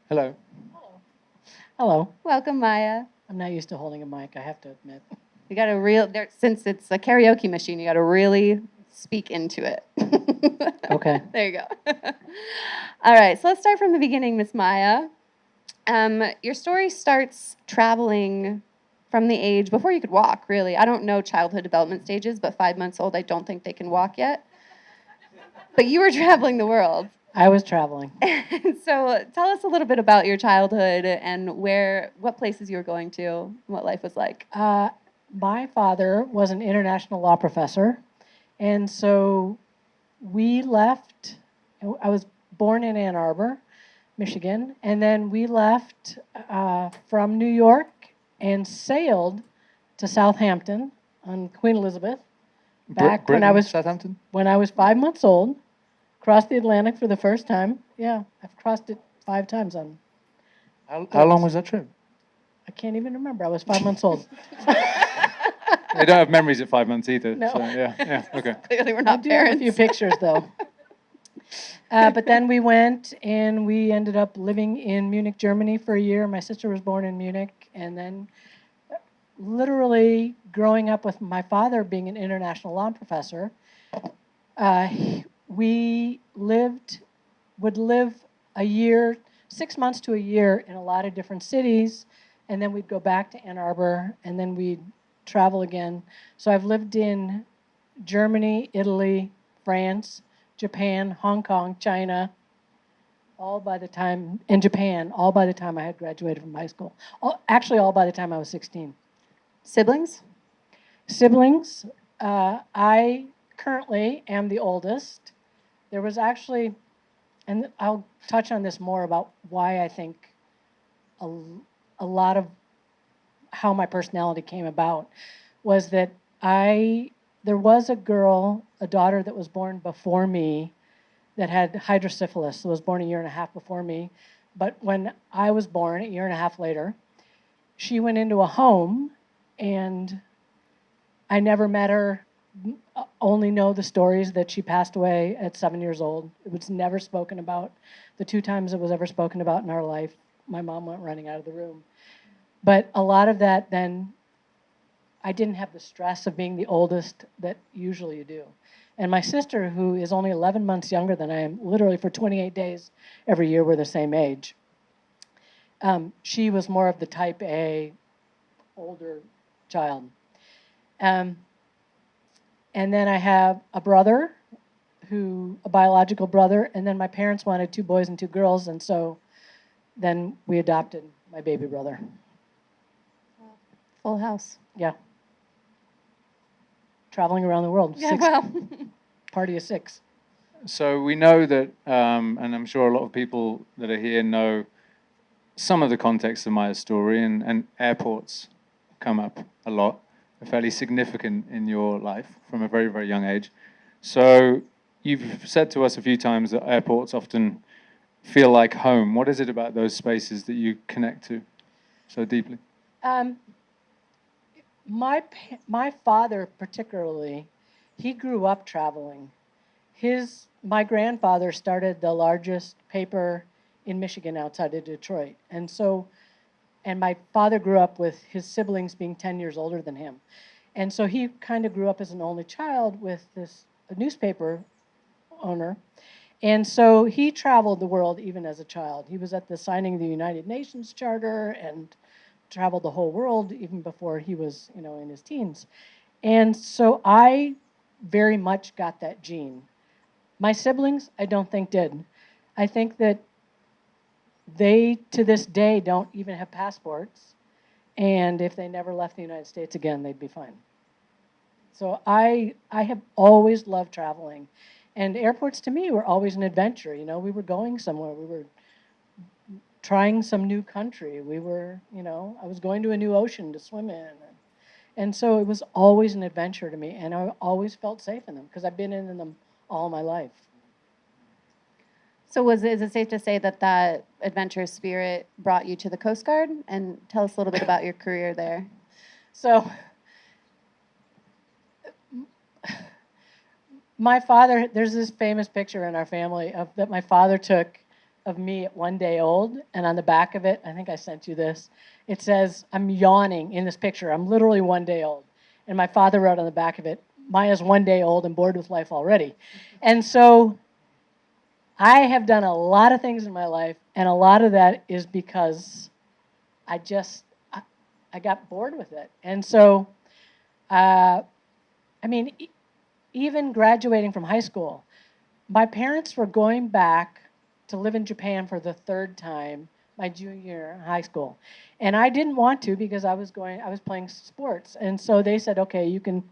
Hello. Hello. Welcome, Maya. I'm not used to holding a mic, I have to admit. You got to since it's a karaoke machine, you got to really speak into it. Okay. There you go. All right, so let's start from the beginning, Miss Maya. Your story starts traveling from the age before you could walk, really. I don't know childhood development stages, but 5 months old, I don't think they can walk yet. But you were traveling the world. I was traveling. So tell us a little bit about your childhood and what places you were going to, what life was like. My father was an international law professor, and so we left. I was born in Ann Arbor, Michigan, and then we left from New York and sailed to Southampton on Queen Elizabeth back when I was Southampton? when I was 5 months old. Crossed the Atlantic for the first time. Yeah, I've crossed it 5 times on. How long was that trip? I can't even remember. I was 5 months old. They don't have memories at 5 months either. No. So, yeah, okay. Clearly, we're I not do have a parents. few pictures though. But then we went and we ended up living in Munich, Germany for a year. My sister was born in Munich, and then literally growing up with my father being an international law professor, we would live a year, 6 months to a year in a lot of different cities, and then we'd go back to Ann Arbor, and then we'd travel again. So I've lived in Germany, Italy, France, Japan, Hong Kong, China, and Japan, all by the time I had graduated from high school. Actually, all by the time I was 16. Siblings? Siblings, I currently am the oldest. There was actually, and I'll touch on this more about why I think a lot of how my personality came about was that there was a daughter that was born before me that had hydrocephalus, was born a year and a half before me. But when I was born, a year and a half later, she went into a home, and I never met her, only know the stories that she passed away at 7 years old. It was never spoken about. The 2 times it was ever spoken about in our life, my mom went running out of the room. But a lot of that then, I didn't have the stress of being the oldest that usually you do. And my sister, who is only 11 months younger than I am, literally for 28 days every year we're the same age, she was more of the type A, older child. And then I have a brother, a biological brother, and then my parents wanted 2 boys and 2 girls, and so then we adopted my baby brother. Full house. Yeah. Traveling around the world. Yeah, well. Party of 6. So we know that, and I'm sure a lot of people that are here know some of the context of Maya's story, and airports come up a lot, are fairly significant in your life from a very, very young age. So you've said to us a few times that airports often feel like home. What is it about those spaces that you connect to so deeply? My father particularly, he grew up traveling. My grandfather started the largest paper in Michigan outside of Detroit. And my father grew up with his siblings being 10 years older than him. And so he kind of grew up as an only child with a newspaper owner. And so he traveled the world even as a child. He was at the signing of the United Nations Charter and traveled the whole world even before he was, in his teens. And so I very much got that gene. My siblings, I don't think did. I think that they, to this day, don't even have passports. And if they never left the United States again, they'd be fine. So I have always loved traveling. And airports to me were always an adventure. We were going somewhere. We were trying some new country. I was going to a new ocean to swim in. And so it was always an adventure to me. And I always felt safe in them because I've been in them all my life. So is it safe to say that adventurous spirit brought you to the Coast Guard? And tell us a little bit about your career there. So my father, there's this famous picture in our family that my father took of me at 1 day old, and on the back of it, I think I sent you this, it says, I'm yawning in this picture. I'm literally 1 day old. And my father wrote on the back of it, Maya's 1 day old and bored with life already. And so I have done a lot of things in my life, and a lot of that is because I got bored with it. And so, I mean, even graduating from high school, my parents were going back to live in Japan for the third time my junior year in high school. And I didn't want to because I was playing sports. And so they said, okay, you can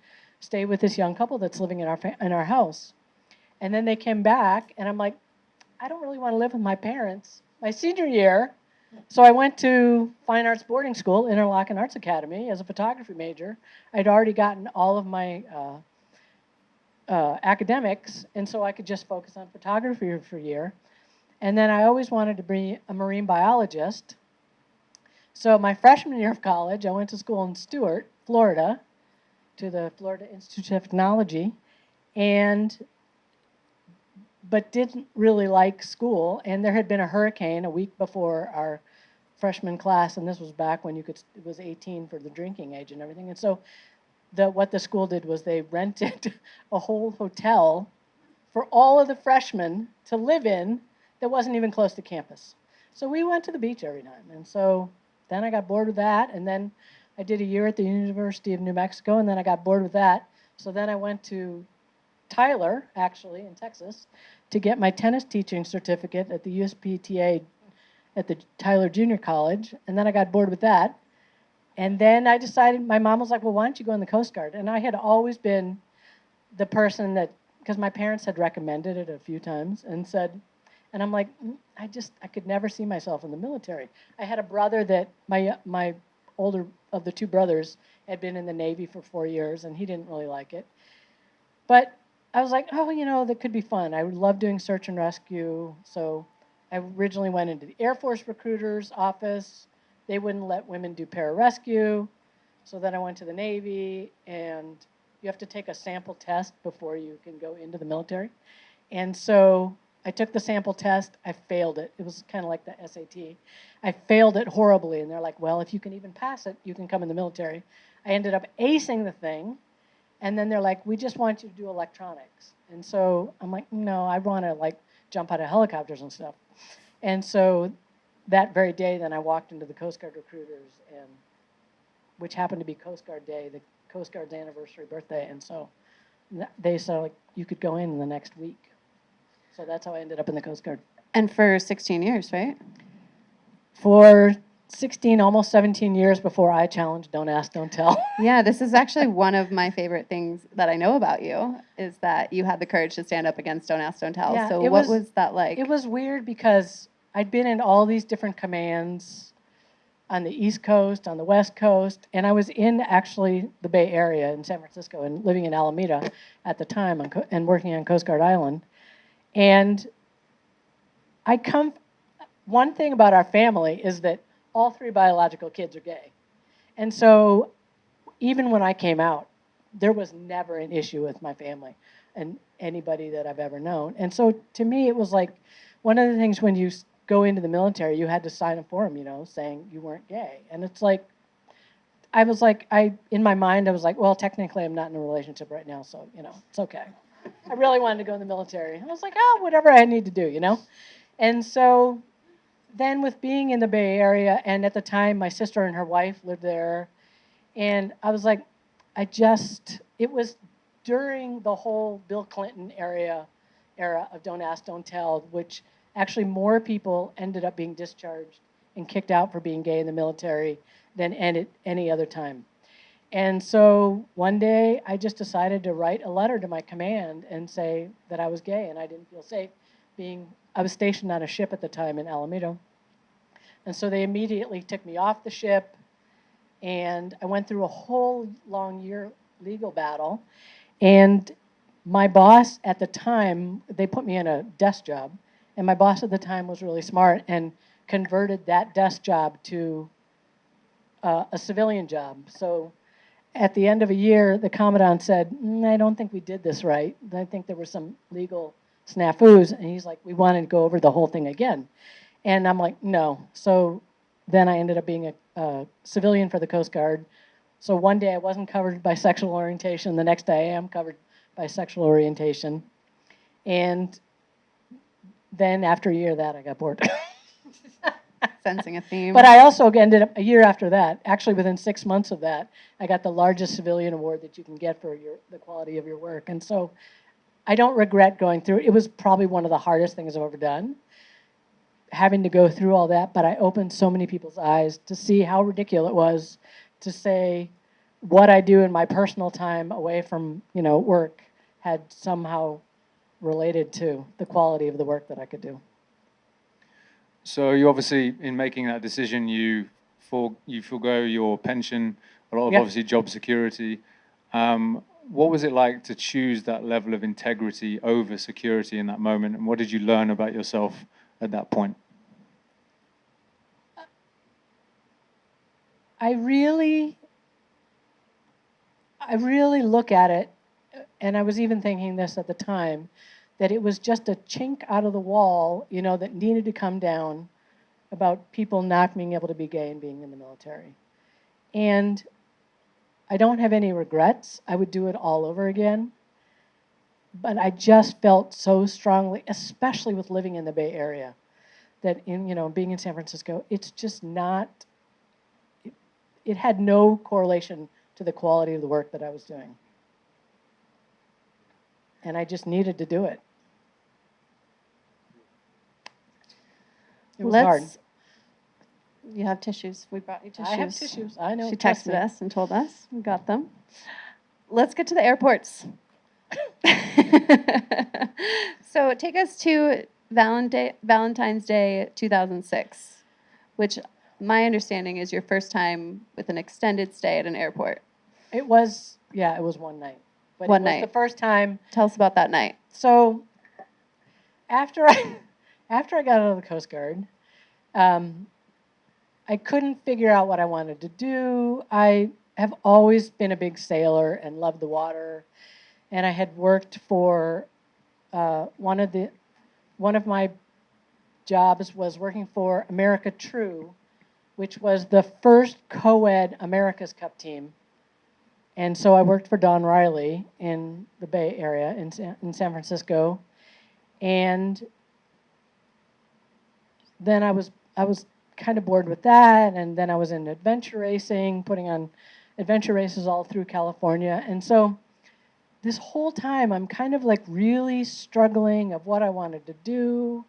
stay with this young couple that's living in our house. And then they came back, and I'm like, I don't really want to live with my parents. My senior year, so I went to Fine Arts Boarding School, Interlochen Arts Academy, as a photography major. I'd already gotten all of my academics, and so I could just focus on photography for a year. And then I always wanted to be a marine biologist. So my freshman year of college, I went to school in Stuart, Florida, to the Florida Institute of Technology, but didn't really like school. And there had been a hurricane a week before our freshman class, and this was back when it was 18 for the drinking age and everything. And so what the school did was they rented a whole hotel for all of the freshmen to live in that wasn't even close to campus. So we went to the beach every time. And so then I got bored with that, and then I did a year at the University of New Mexico, and then I got bored with that. So then I went to Tyler, actually, in Texas, to get my tennis teaching certificate at the USPTA at the Tyler Junior College, and then I got bored with that. And then I decided, my mom was like, well, why don't you go in the Coast Guard? And I had always been the person that, because my parents had recommended it a few times and said, and I'm like, I could never see myself in the military. I had a brother that, my older of the two brothers had been in the Navy for 4 years, and he didn't really like it. But I was like, oh, that could be fun. I would love doing search and rescue. So I originally went into the Air Force recruiter's office. They wouldn't let women do pararescue. So then I went to the Navy, and you have to take a sample test before you can go into the military. And so I took the sample test. I failed it. It was kind of like the SAT. I failed it horribly, and they're like, well, if you can even pass it, you can come in the military. I ended up acing the thing, and then they're like, we just want you to do electronics. And so I'm like, no, I want to jump out of helicopters and stuff. And so that very day, then I walked into the Coast Guard recruiters, which happened to be Coast Guard Day, the Coast Guard's anniversary birthday. And so they said, you could go in the next week. So that's how I ended up in the Coast Guard. And for 16 years, right? For 16, almost 17 years before I challenged Don't Ask, Don't Tell. Yeah, this is actually one of my favorite things that I know about you, is that you had the courage to stand up against Don't Ask, Don't Tell. Yeah, so what was that like? It was weird because I'd been in all these different commands on the East Coast, on the West Coast, and I was in actually the Bay Area in San Francisco and living in Alameda at the time and working on Coast Guard Island. And one thing about our family is that all 3 biological kids are gay. And so even when I came out, there was never an issue with my family and anybody that I've ever known. And so to me, it was like one of the things when you go into the military, you had to sign a form, saying you weren't gay. And it's like, in my mind, I was like, well, technically I'm not in a relationship right now, so, it's okay. I really wanted to go in the military. I was like, whatever I need to do, And so then with being in the Bay Area, and at the time my sister and her wife lived there, and I was like, it was during the whole Bill Clinton era of Don't Ask, Don't Tell, which actually more people ended up being discharged and kicked out for being gay in the military than any other time. And so one day I just decided to write a letter to my command and say that I was gay and I didn't feel safe I was stationed on a ship at the time in Alameda. And so they immediately took me off the ship, and I went through a whole long year legal battle. And my boss at the time, they put me in a desk job, and my boss at the time was really smart and converted that desk job to a civilian job. So at the end of a year, the commandant said, I don't think we did this right. I think there were some legal snafus. And he's like, we wanted to go over the whole thing again. And I'm like, no. So then I ended up being a civilian for the Coast Guard. So one day I wasn't covered by sexual orientation. The next day I am covered by sexual orientation. And then after a year of that, I got bored. Sensing a theme. But I also ended up, a year after that, actually within 6 months of that, I got the largest civilian award that you can get for the quality of your work. And so I don't regret going through it. It was probably one of the hardest things I've ever done, having to go through all that. But I opened so many people's eyes to see how ridiculous it was to say what I do in my personal time away from, work had somehow related to the quality of the work that I could do. So you obviously, in making that decision, you forego your pension, a lot of obviously job security. What was it like to choose that level of integrity over security in that moment, and what did you learn about yourself at that point? I really look at it, and I was even thinking this at the time, that it was just a chink out of the wall, that needed to come down about people not being able to be gay and being in the military. And I don't have any regrets. I would do it all over again. But I just felt so strongly, especially with living in the Bay Area, that being in San Francisco, it's just not, it had no correlation to the quality of the work that I was doing. And I just needed to do it. It was hard. You have tissues. We brought you tissues. I have tissues. I know. She texted us and told us. We got them. Let's get to the airports. So take us to Valentine's Day 2006, which my understanding is your first time with an extended stay at an airport. It was one night. But One it was night. the first time. Tell us about that night. So after I got out of the Coast Guard, I couldn't figure out what I wanted to do. I have always been a big sailor and loved the water. And I had worked for one of my jobs was working for America True, which was the first co-ed America's Cup team. And so I worked for Don Riley in the Bay Area in San Francisco. And then I was kind of bored with that, and then I was in adventure racing, putting on adventure races all through California. And so this whole time I'm kind of like really struggling of what I wanted to do.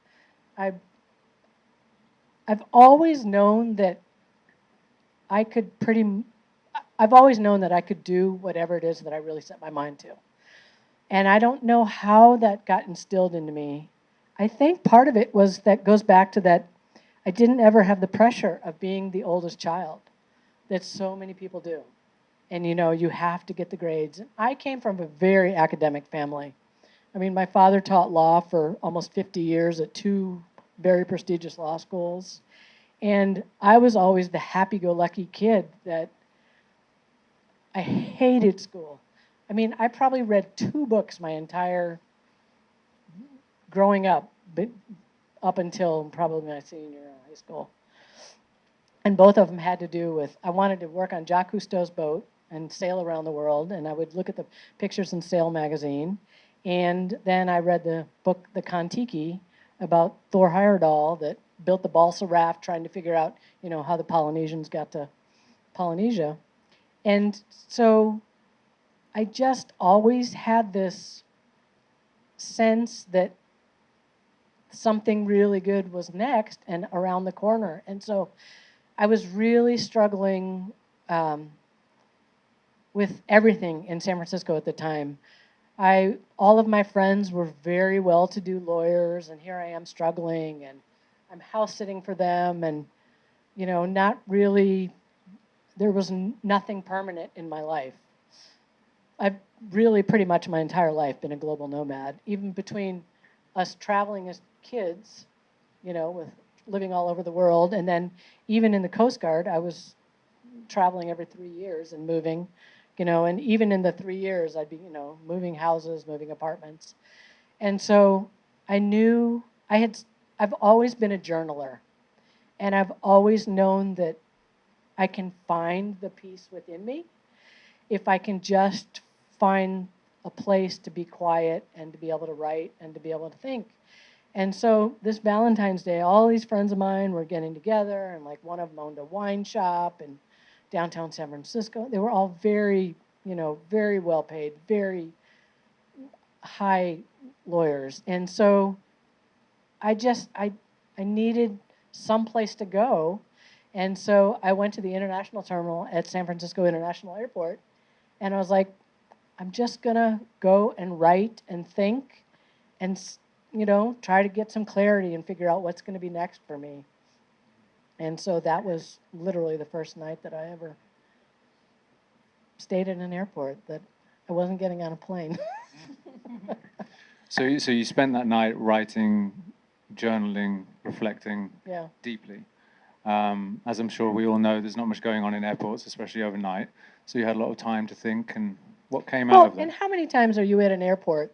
I've always known that I've always known that I could do whatever it is that I really set my mind to. And I don't know how that got instilled into me. I think part of it goes back to that I didn't ever have the pressure of being the oldest child that so many people do. And you have to get the grades. And I came from a very academic family. I mean, my father taught law for almost 50 years at 2 very prestigious law schools. And I was always the happy-go-lucky kid that I hated school. I mean, I probably read 2 books my entire growing up, but up until probably my senior year of high school. And both of them had to do with, I wanted to work on Jacques Cousteau's boat and sail around the world, and I would look at the pictures in Sail magazine. And then I read the book, The Kon-Tiki, about Thor Heyerdahl that built the balsa raft trying to figure out, how the Polynesians got to Polynesia. And so I just always had this sense that something really good was next and around the corner. And so I was really struggling with everything in San Francisco at the time. All of my friends were very well-to-do lawyers, and here I am struggling, and I'm house sitting for them, and not really, there was nothing permanent in my life. I've really pretty much my entire life been a global nomad, even between us traveling as kids, with living all over the world, and then even in the Coast Guard, I was traveling every 3 years and moving, and even in the 3 years, I'd be, moving houses, moving apartments. And so I knew I've always been a journaler, and I've always known that I can find the peace within me if I can just find a place to be quiet and to be able to write and to be able to think. And so this Valentine's Day, all these friends of mine were getting together, and like one of them owned a wine shop in downtown San Francisco. They were all very, very well paid, very high lawyers. And so I needed some place to go. And so I went to the international terminal at San Francisco International Airport, and I was like, I'm just going to go and write and think and, try to get some clarity and figure out what's going to be next for me. And so that was literally the first night that I ever stayed in an airport, that I wasn't getting on a plane. So you spent that night writing, journaling, reflecting Yeah. deeply. As I'm sure we all know, there's not much going on in airports, especially overnight. So you had a lot of time to think, and what came out of that? And how many times are you at an airport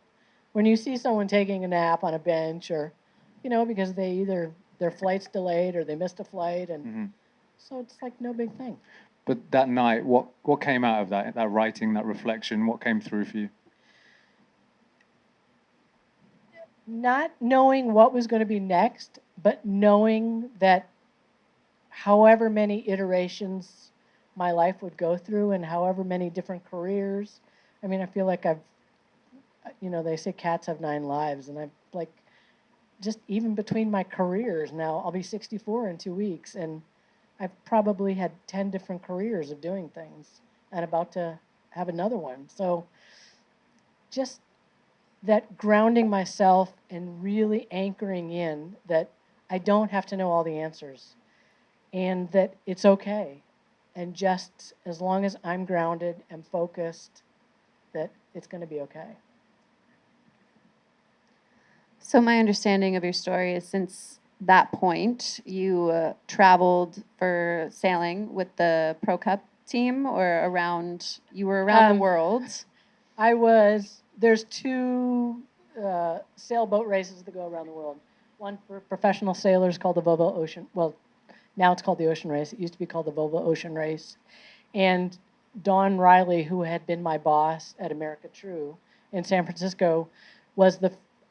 when you see someone taking a nap on a bench, or, because they either their flight's delayed or they missed a flight, and so it's like no big thing. But that night, what came out of that writing, that reflection? What came through for you? Not knowing what was going to be next, but knowing that however many iterations my life would go through and however many different careers. I mean, I feel like they say cats have 9 lives, and I've like, just even between my careers now, I'll be 64 in 2 weeks, and I've probably had 10 different careers of doing things and about to have another one. So just that grounding myself and really anchoring in that I don't have to know all the answers, and that it's okay. And just as long as I'm grounded and focused, that it's going to be okay. So my understanding of your story is, since that point, you traveled for sailing with the Pro Cup team, or you were around the world. There's 2 sailboat races that go around the world. One for professional sailors called the Volvo Ocean. Well, now it's called the Ocean Race. It used to be called the Volvo Ocean Race. And Dawn Riley, who had been my boss at America True in San Francisco, was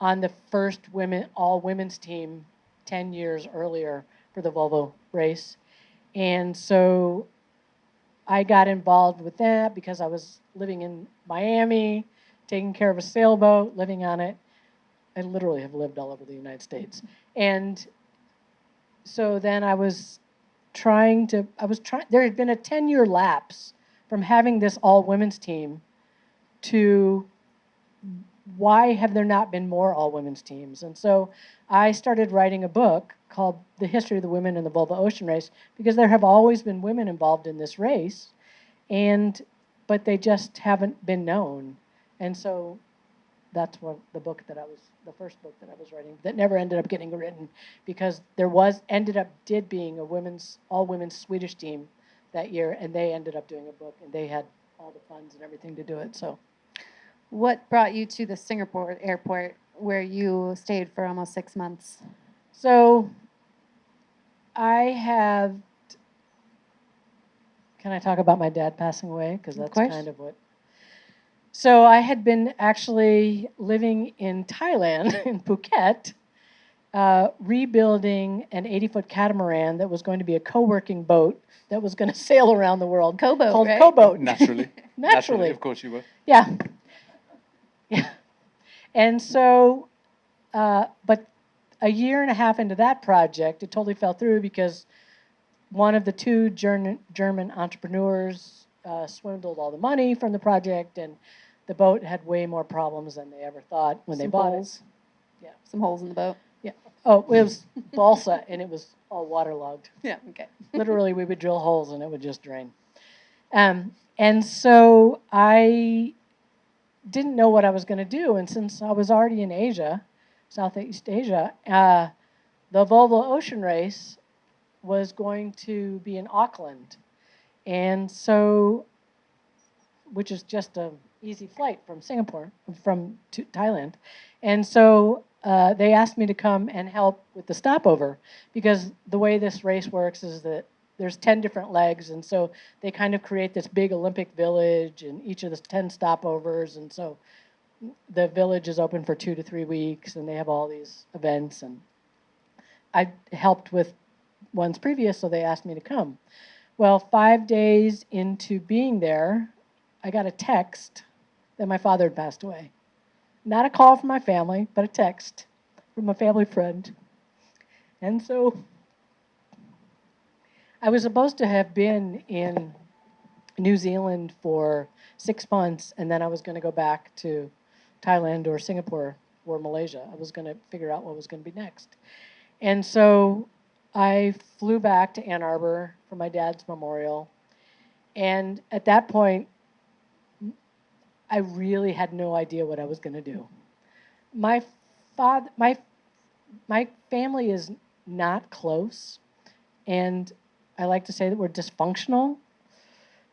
on the first all women's team 10 years earlier for the Volvo race. And so I got involved with that because I was living in Miami, taking care of a sailboat, living on it. I literally have lived all over the United States. And so then there had been a 10-year lapse from having this all women's team to why have there not been more all women's teams? And so I started writing a book called The History of the Women in the Volvo Ocean Race, because there have always been women involved in this race, but they just haven't been known. And so that's what the first book that I was writing, that never ended up getting written, because ended up being all women's Swedish team that year, and they ended up doing a book, and they had all the funds and everything to do it. So, what brought you to the Singapore airport, where you stayed for almost 6 months? So can I talk about my dad passing away? Because that's kind of what. So I had been actually living in Thailand, in Phuket, rebuilding an 80-foot catamaran that was going to be a co-working boat that was going to sail around the world. Called right? Cowboat. Naturally. Naturally. Of course you were. Yeah. Yeah. And so, but a year and a half into that project, it totally fell through because one of the 2 German entrepreneurs swindled all the money from the project, and the boat had way more problems than they ever thought when they bought it. Yeah. Some holes in the boat. Yeah. Oh, it was balsa, and it was all waterlogged. Yeah, okay. Literally, we would drill holes, and it would just drain. And so I didn't know what I was going to do, and since I was already in Asia, Southeast Asia, the Volvo Ocean Race was going to be in Auckland, and so, which is just an easy flight from to Thailand. And so they asked me to come and help with the stopover, because the way this race works is that there's 10 different legs, and so they kind of create this big Olympic village in each of the 10 stopovers, and so the village is open for 2 to 3 weeks, and they have all these events, and I helped with ones previous, so they asked me to come. Well, 5 days into being there, I got a text that my father had passed away. Not a call from my family, but a text from a family friend. And so I was supposed to have been in New Zealand for 6 months, and then I was going to go back to Thailand or Singapore or Malaysia. I was going to figure out what was going to be next. And so I flew back to Ann Arbor for my dad's memorial. And at that point, I really had no idea what I was going to do. My father, my family is not close, and I like to say that we're dysfunctional.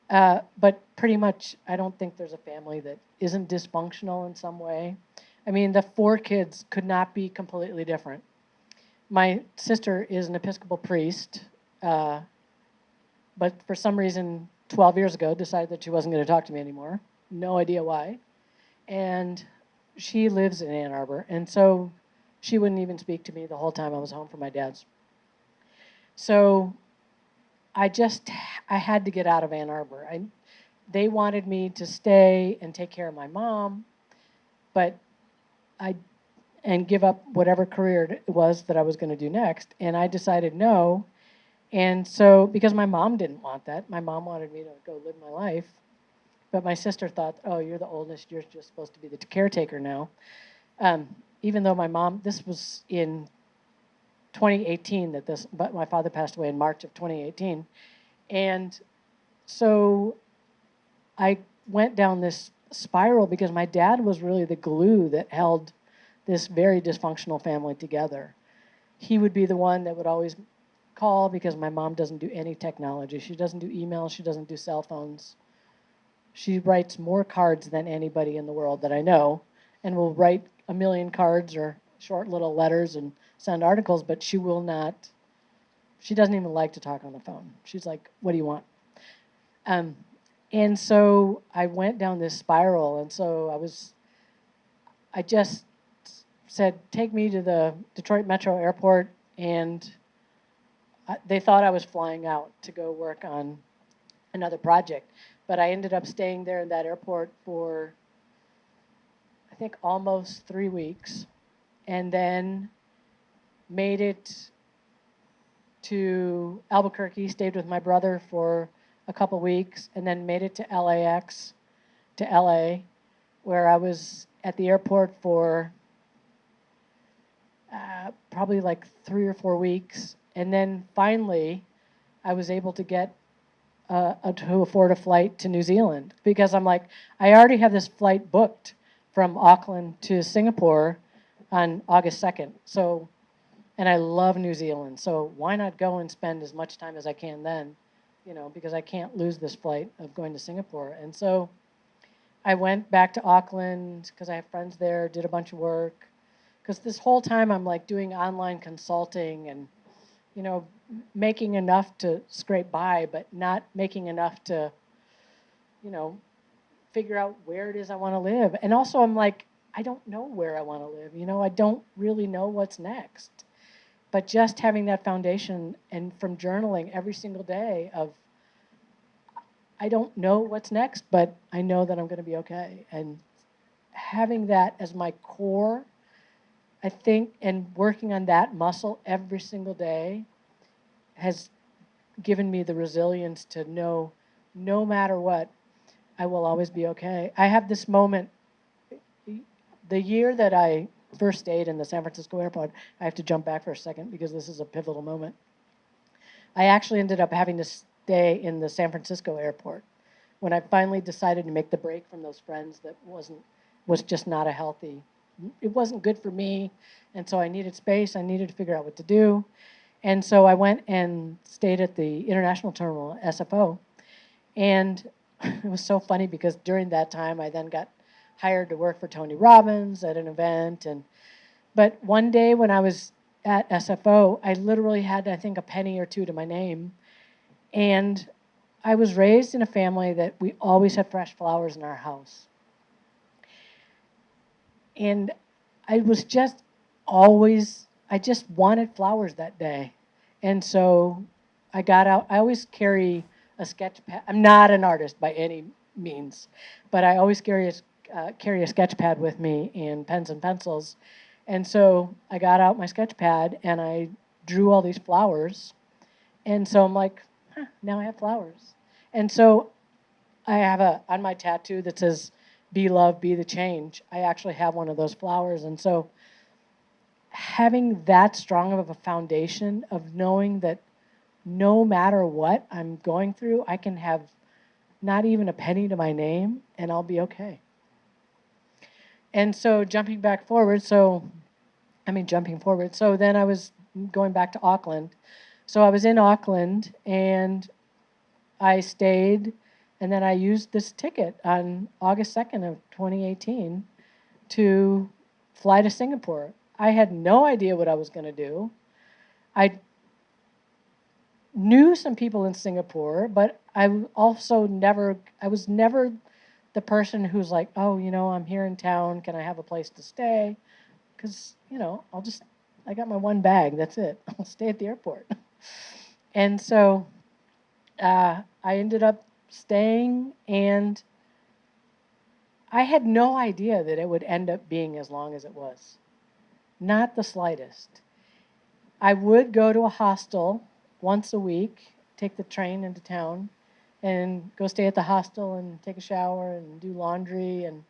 But pretty much, I don't think there's a family that isn't dysfunctional in some way. I mean, the 4 kids could not be completely different. My sister is an Episcopal priest, but for some reason, 12 years ago, decided that she wasn't going to talk to me anymore. No idea why. And she lives in Ann Arbor, and so she wouldn't even speak to me the whole time I was home from my dad's. So I had to get out of Ann Arbor. They wanted me to stay and take care of my mom, and give up whatever career it was that I was going to do next. And I decided no. And so, because my mom didn't want that, my mom wanted me to go live my life. But my sister thought, oh, you're the oldest, you're just supposed to be the caretaker now. Even though this was in 2018 but my father passed away in March of 2018. And so I went down this spiral because my dad was really the glue that held this very dysfunctional family together. He would be the one that would always call, because my mom doesn't do any technology. She doesn't do email, she doesn't do cell phones. She writes more cards than anybody in the world that I know, and will write a million cards or short little letters and send articles, but she doesn't even like to talk on the phone. She's like, what do you want? And so I went down this spiral, and so I just said, take me to the Detroit Metro Airport, and they thought I was flying out to go work on another project. But I ended up staying there in that airport for, I think, almost 3 weeks, and then made it to Albuquerque, stayed with my brother for a couple weeks, and then made it to LAX, to LA, where I was at the airport for probably like 3 or 4 weeks. And then finally, I was able to get to afford a flight to New Zealand, because I'm like, I already have this flight booked from Auckland to Singapore on August 2nd. So, and I love New Zealand, so why not go and spend as much time as I can then, because I can't lose this flight of going to Singapore. And so I went back to Auckland because I have friends there, did a bunch of work. Because this whole time I'm like doing online consulting and, making enough to scrape by, but not making enough to, figure out where it is I want to live. And also I'm like, I don't know where I want to live. I don't really know what's next. But just having that foundation, and from journaling every single day of, I don't know what's next, but I know that I'm going to be okay. And having that as my core, I think, and working on that muscle every single day has given me the resilience to know no matter what, I will always be okay. I have this moment, the year that I first stayed in the San Francisco airport, I have to jump back for a second because this is a pivotal moment. I actually ended up having to stay in the San Francisco airport when I finally decided to make the break from those friends that was just not a healthy, it wasn't good for me. And so I needed space. I needed to figure out what to do. And so I went and stayed at the International Terminal, SFO. And it was so funny because during that time, I then got hired to work for Tony Robbins at an event. And But one day when I was at SFO, I literally had, I think, a penny or two to my name. And I was raised in a family that we always had fresh flowers in our house. And I was just always, I just wanted flowers that day. And so I got out, I always carry a sketch pad. I'm not an artist by any means, but I always carry a sketch pad with me and pens and pencils. And so I got out my sketch pad and I drew all these flowers. And so I'm like, now I have flowers. And so I have on my tattoo that says, be love, be the change. I actually have one of those flowers. And so having that strong of a foundation of knowing that no matter what I'm going through, I can have not even a penny to my name and I'll be okay. And so jumping forward, so then I was going back to Auckland. So I was in Auckland and I stayed, and then I used this ticket on August 2nd of 2018 to fly to Singapore. I had no idea what I was going to do. I knew some people in Singapore, but I was never the person who's like, oh, I'm here in town. Can I have a place to stay? Because, I got my one bag. That's it. I'll stay at the airport. And so I ended up staying, and I had no idea that it would end up being as long as it was. Not the slightest. I would go to a hostel once a week, take the train into town, and go stay at the hostel and take a shower and do laundry and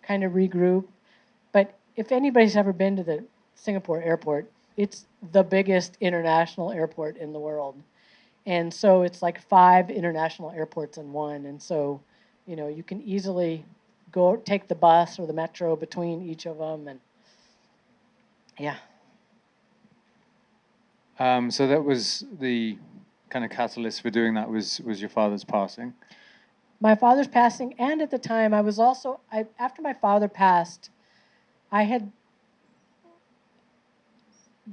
kind of regroup. But if anybody's ever been to the Singapore airport, it's the biggest international airport in the world. And so it's like 5 international airports in one. And so, you can easily go take the bus or the metro between each of them. And yeah. So that was the kind of catalyst for doing that was your father's passing. My father's passing, and at the time I was also, after my father passed, I had,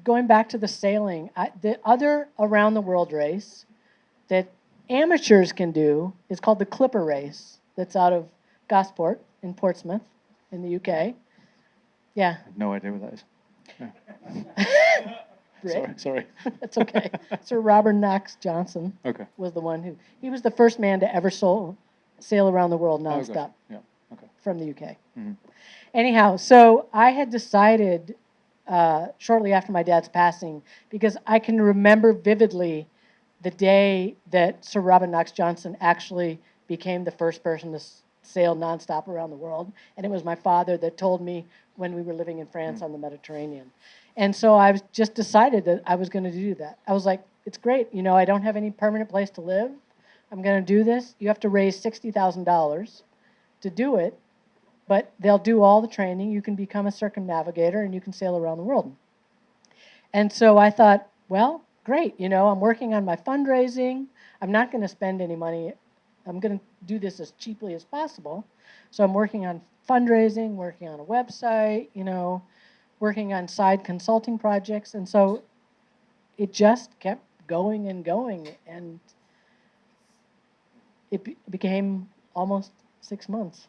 going back to the sailing, the other around the world race that amateurs can do is called the Clipper race. That's out of Gosport in Portsmouth in the UK. Yeah. I have no idea what that is. Yeah. Sorry. That's okay. Sir Robert Knox Johnson was the one he was the first man to ever sail around the world nonstop from the UK. Mm-hmm. Anyhow, so I had decided shortly after my dad's passing, because I can remember vividly the day that Sir Robert Knox Johnson actually became the first person to sail nonstop around the world. And it was my father that told me when we were living in France on the Mediterranean. And so I just decided that I was going to do that. I was like, it's great. I don't have any permanent place to live. I'm going to do this. You have to raise $60,000 to do it, but they'll do all the training. You can become a circumnavigator and you can sail around the world. And so I thought, well, great. I'm working on my fundraising. I'm not going to spend any money. I'm going to do this as cheaply as possible. So I'm working on fundraising, working on a website, working on side consulting projects. And so it just kept going and going. And it became almost 6 months.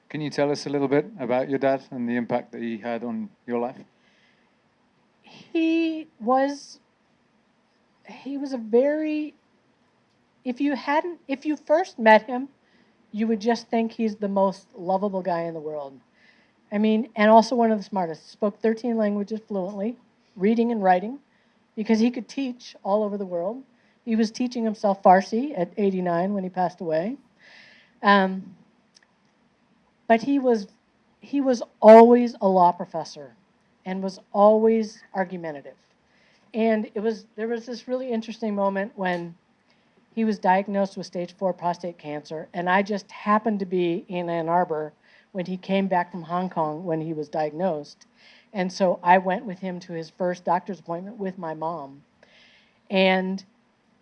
Can you tell us a little bit about your dad and the impact that he had on your life? He was a very, if you first met him, you would just think he's the most lovable guy in the world. And also one of the smartest. Spoke 13 languages fluently, reading and writing, because he could teach all over the world. He was teaching himself Farsi at 89 when he passed away. But he was always a law professor and was always argumentative. And there was this really interesting moment when he was diagnosed with stage 4 prostate cancer, and I just happened to be in Ann Arbor when he came back from Hong Kong when he was diagnosed. And so I went with him to his first doctor's appointment with my mom. And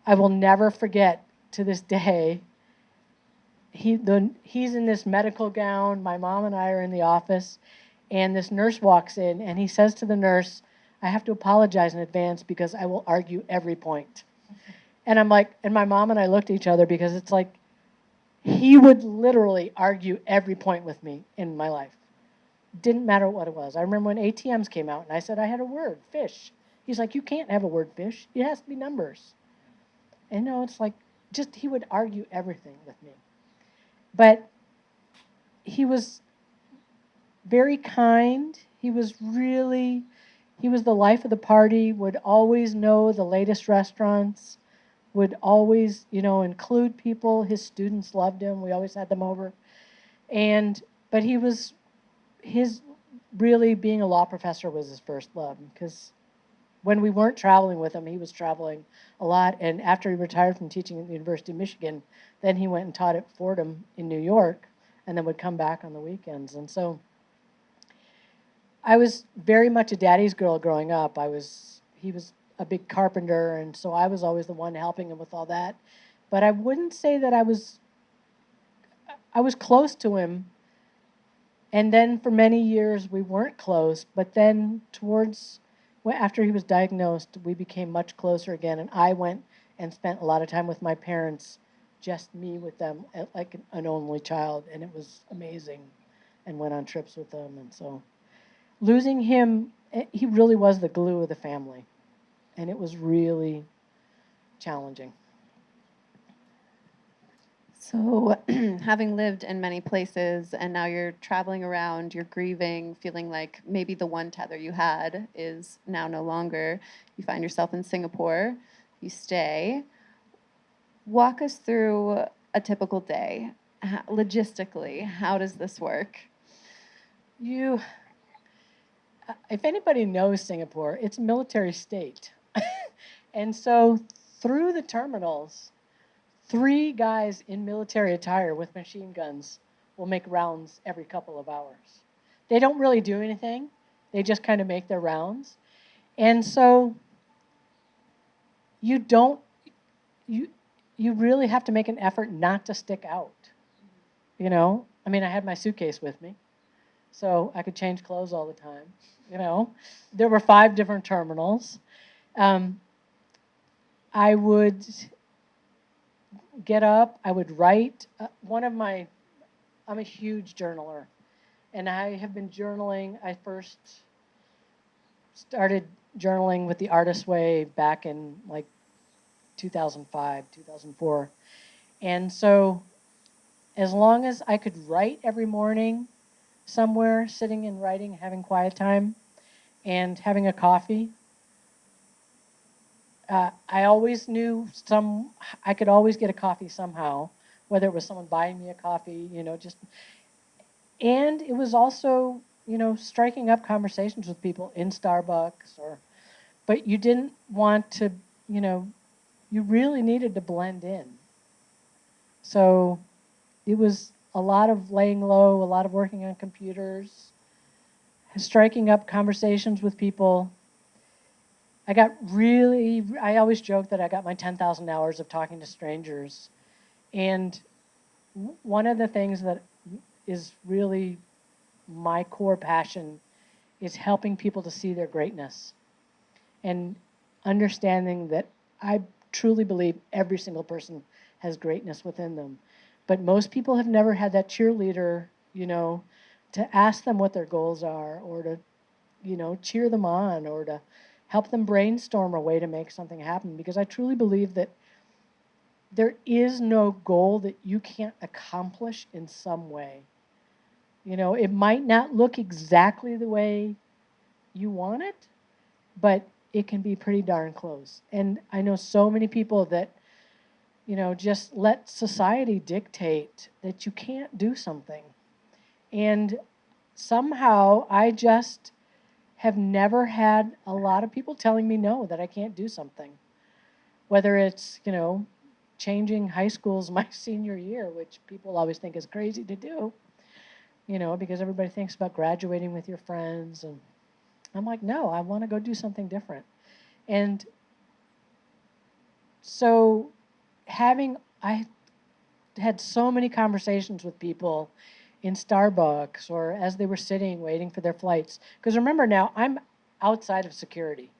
I will never forget, to this day, he's in this medical gown. My mom and I are in the office, And this nurse walks in, and he says to the nurse, I have to apologize in advance because I will argue every point. And I'm like, and my mom and I looked at each other because it's like, he would literally argue every point with me in my life. Didn't matter what it was. I remember when ATMs came out, and I said I had a word, fish. He's like, you can't have a word, fish. It has to be numbers. And it's like, just he would argue everything with me. But he was very kind. He was the life of the party, would always know the latest restaurants, would always, include people. His students loved him. We always had them over. But his really being a law professor was his first love, because when we weren't traveling with him, he was traveling a lot. And after he retired from teaching at the University of Michigan, then he went and taught at Fordham in New York, and then would come back on the weekends. And so I was very much a daddy's girl growing up. He was a big carpenter, and so I was always the one helping him with all that. But I wouldn't say that I was close to him. And then for many years we weren't close, but then after he was diagnosed, we became much closer again, and I went and spent a lot of time with my parents, just me with them, like an only child, and it was amazing, and went on trips with them. And so losing him, he really was the glue of the family, and it was really challenging. So, having lived in many places and now you're traveling around, you're grieving, feeling like maybe the one tether you had is now no longer. You find yourself in Singapore, you stay. Walk us through a typical day. Logistically, how does this work? If anybody knows Singapore, it's a military state. And so through the terminals, 3 guys in military attire with machine guns will make rounds every couple of hours. They don't really do anything. They just kind of make their rounds. And so you really have to make an effort not to stick out. I mean, I had my suitcase with me, so I could change clothes all the time. There were 5 different terminals. I would get up, I would write. I'm a huge journaler, and I have been journaling. I first started journaling with the Artist Way back in like 2005, 2004. And so as long as I could write every morning somewhere, sitting and writing, having quiet time, and having a coffee, I always knew I could always get a coffee somehow, whether it was someone buying me a coffee, and it was also, striking up conversations with people in Starbucks but you didn't want to, you really needed to blend in. So it was a lot of laying low, a lot of working on computers, striking up conversations with people. I always joke that I got my 10,000 hours of talking to strangers. And one of the things that is really my core passion is helping people to see their greatness and understanding that I truly believe every single person has greatness within them. But most people have never had that cheerleader, to ask them what their goals are, or to, cheer them on, or to help them brainstorm a way to make something happen. Because I truly believe that there is no goal that you can't accomplish in some way. It might not look exactly the way you want it, but it can be pretty darn close. And I know so many people that, just let society dictate that you can't do something. And somehow I just have never had a lot of people telling me no, that I can't do something. Whether it's, changing high schools my senior year, which people always think is crazy to do, because everybody thinks about graduating with your friends. And I'm like, no, I want to go do something different. And so I had so many conversations with people, in Starbucks or as they were sitting waiting for their flights. Because remember now, I'm outside of security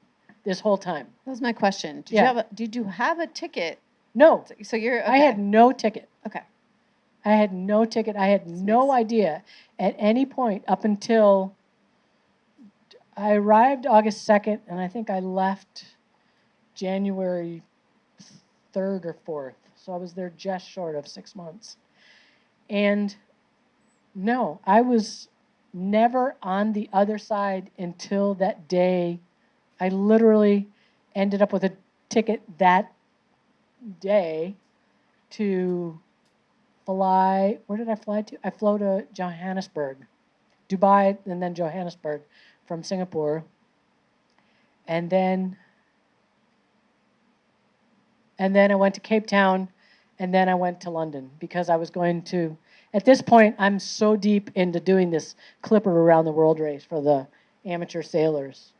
this whole time. That was my question. Did you have a ticket? No, So you're okay. I had no ticket. Okay. I had no ticket. I had no idea at any point up until I arrived August 2nd, and I think I left January 3rd or 4th. So I was there just short of 6 months. And no, I was never on the other side until that day. I literally ended up with a ticket that day to fly. Where did I fly to? I flew to Johannesburg, Dubai, and then Johannesburg from Singapore. And then I went to Cape Town, and then I went to London because I was going to, at this point, I'm so deep into doing this Clipper around the world race for the amateur sailors.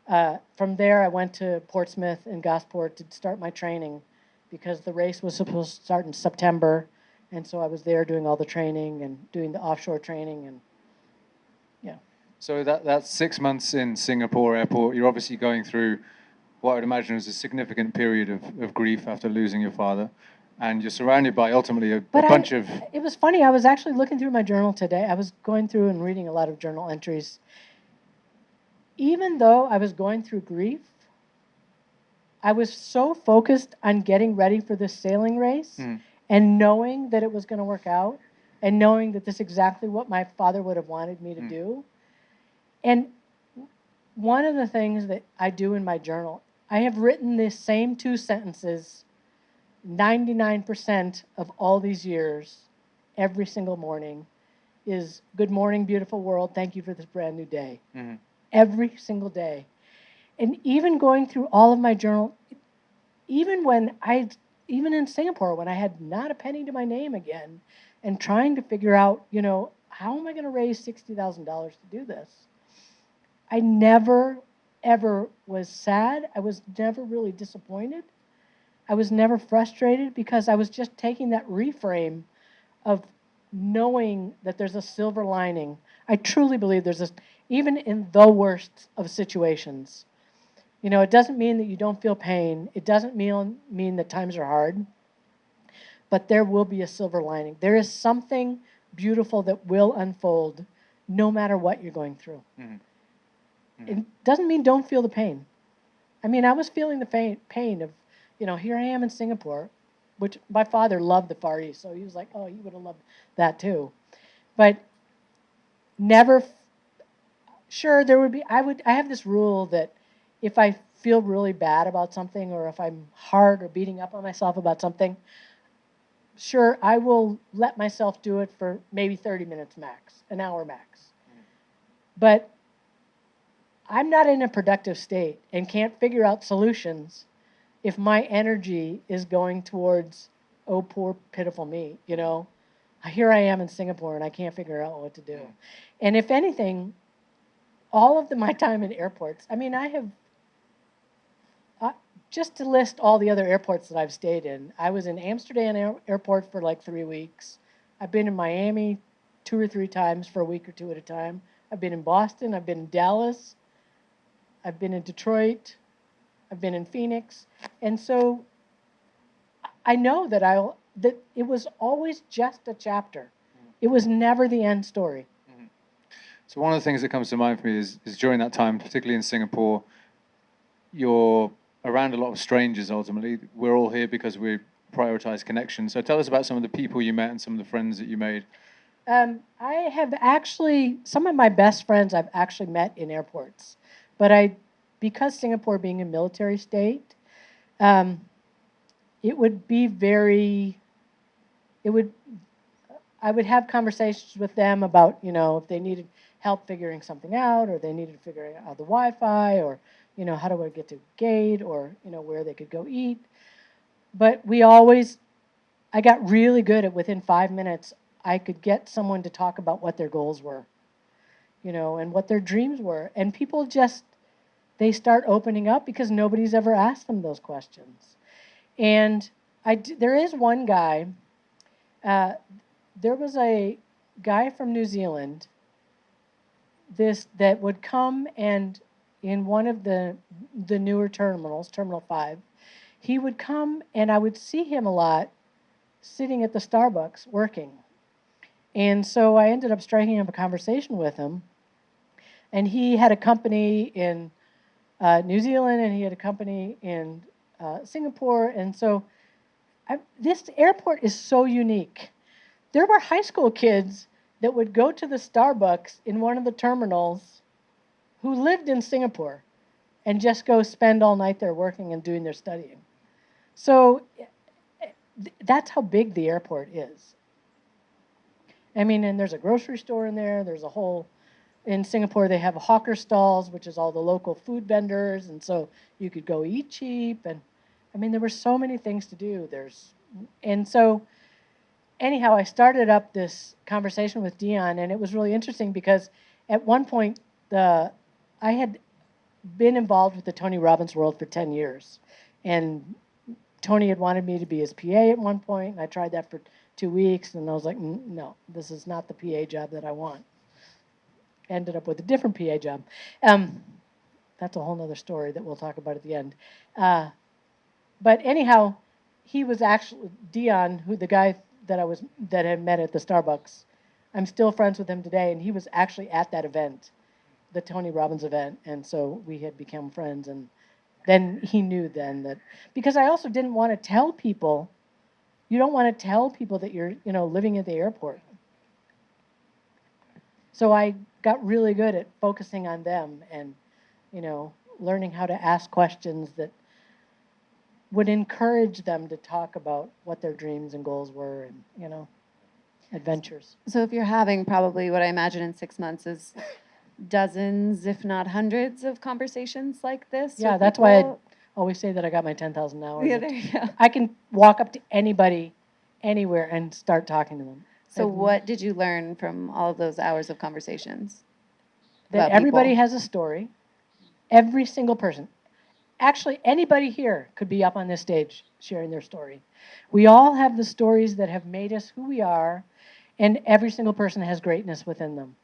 From there, I went to Portsmouth and Gosport to start my training because the race was supposed to start in September. And so I was there doing all the training and doing the offshore training. And yeah. So that's 6 months in Singapore airport. You're obviously going through what I would imagine was a significant period of grief after losing your father. And you're surrounded by ultimately a bunch of... It was funny. I was actually looking through my journal today. I was going through and reading a lot of journal entries. Even though I was going through grief, I was so focused on getting ready for this sailing race and knowing that it was going to work out and knowing that this is exactly what my father would have wanted me to do. And one of the things that I do in my journal, I have written the same 2 sentences 99% of all these years, every single morning, is "Good morning, beautiful world. Thank you for this brand new day." Every single day. And even going through all of my journal, even in Singapore, when I had not a penny to my name again, and trying to figure out, how am I going to raise $60,000 to do this? I never, ever was sad. I was never really disappointed. I was never frustrated because I was just taking that reframe of knowing that there's a silver lining. I truly believe even in the worst of situations. It doesn't mean that you don't feel pain. It doesn't mean that times are hard. But there will be a silver lining. There is something beautiful that will unfold no matter what you're going through. It doesn't mean don't feel the pain. I mean, I was feeling the pain of, here I am in Singapore, which my father loved the Far East, so he was like, oh, you would have loved that too. But never, sure, there would be, I have this rule that if I feel really bad about something or if I'm hard or beating up on myself about something, sure, I will let myself do it for maybe 30 minutes max, an hour max. But I'm not in a productive state and can't figure out solutions if my energy is going towards, oh, poor, pitiful me, Here I am in Singapore and I can't figure out what to do. And if anything, all of my time in airports, I mean, I have, just to list all the other airports that I've stayed in, I was in Amsterdam airport for like 3 weeks. I've been in Miami 2 or 3 times for a week or 2 at a time. I've been in Boston. I've been in Dallas. I've been in Detroit. I've been in Phoenix. And so I know that it was always just a chapter. It was never the end story. So one of the things that comes to mind for me is during that time, particularly in Singapore, you're around a lot of strangers ultimately. We're all here because we prioritize connection. So tell us about some of the people you met and some of the friends that you made. I have actually, some of my best friends I've actually met in airports. But because Singapore being a military state, it would be I would have conversations with them about, if they needed help figuring something out, or they needed to figure out the Wi-Fi, or, how do I get to gate, or, where they could go eat. But I got really good at within 5 minutes, I could get someone to talk about what their goals were, and what their dreams were. And people they start opening up because nobody's ever asked them those questions. And there is one guy, there was a guy from New Zealand that would come, and in one of the newer terminals, Terminal 5, he would come and I would see him a lot sitting at the Starbucks working. And so I ended up striking up a conversation with him. And he had a company in New Zealand, and he had a company in Singapore. And so this airport is so unique. There were high school kids that would go to the Starbucks in one of the terminals who lived in Singapore and just go spend all night there working and doing their studying. So that's how big the airport is. I mean, and there's a grocery store in there. There's a whole, in Singapore, they have hawker stalls, which is all the local food vendors. And so you could go eat cheap. And I mean, there were so many things to do. And so anyhow, I started up this conversation with Dion, and it was really interesting because at one point, I had been involved with the Tony Robbins World for 10 years. And Tony had wanted me to be his PA at one point, and I tried that for 2 weeks, and I was like, no, this is not the PA job that I want. Ended up with a different PA job. That's a whole other story that we'll talk about at the end. But anyhow, he was actually, Dion, the guy that I had met at the Starbucks, I'm still friends with him today, and he was actually at that event, the Tony Robbins event, and so we had become friends, and then he knew then that, because I also didn't want to tell people, you don't want to tell people that you're, living at the airport. So I got really good at focusing on them and, learning how to ask questions that would encourage them to talk about what their dreams and goals were and, adventures. So if you're having probably what I imagine in 6 months is dozens, if not hundreds, of conversations like this. Yeah, that's why I always say that I got my 10,000 hours. Yeah, there you go. I can walk up to anybody, anywhere, and start talking to them. So what did you learn from all of those hours of conversations? That everybody has a story. Every single person. Actually, anybody here could be up on this stage sharing their story. We all have the stories that have made us who we are, and every single person has greatness within them.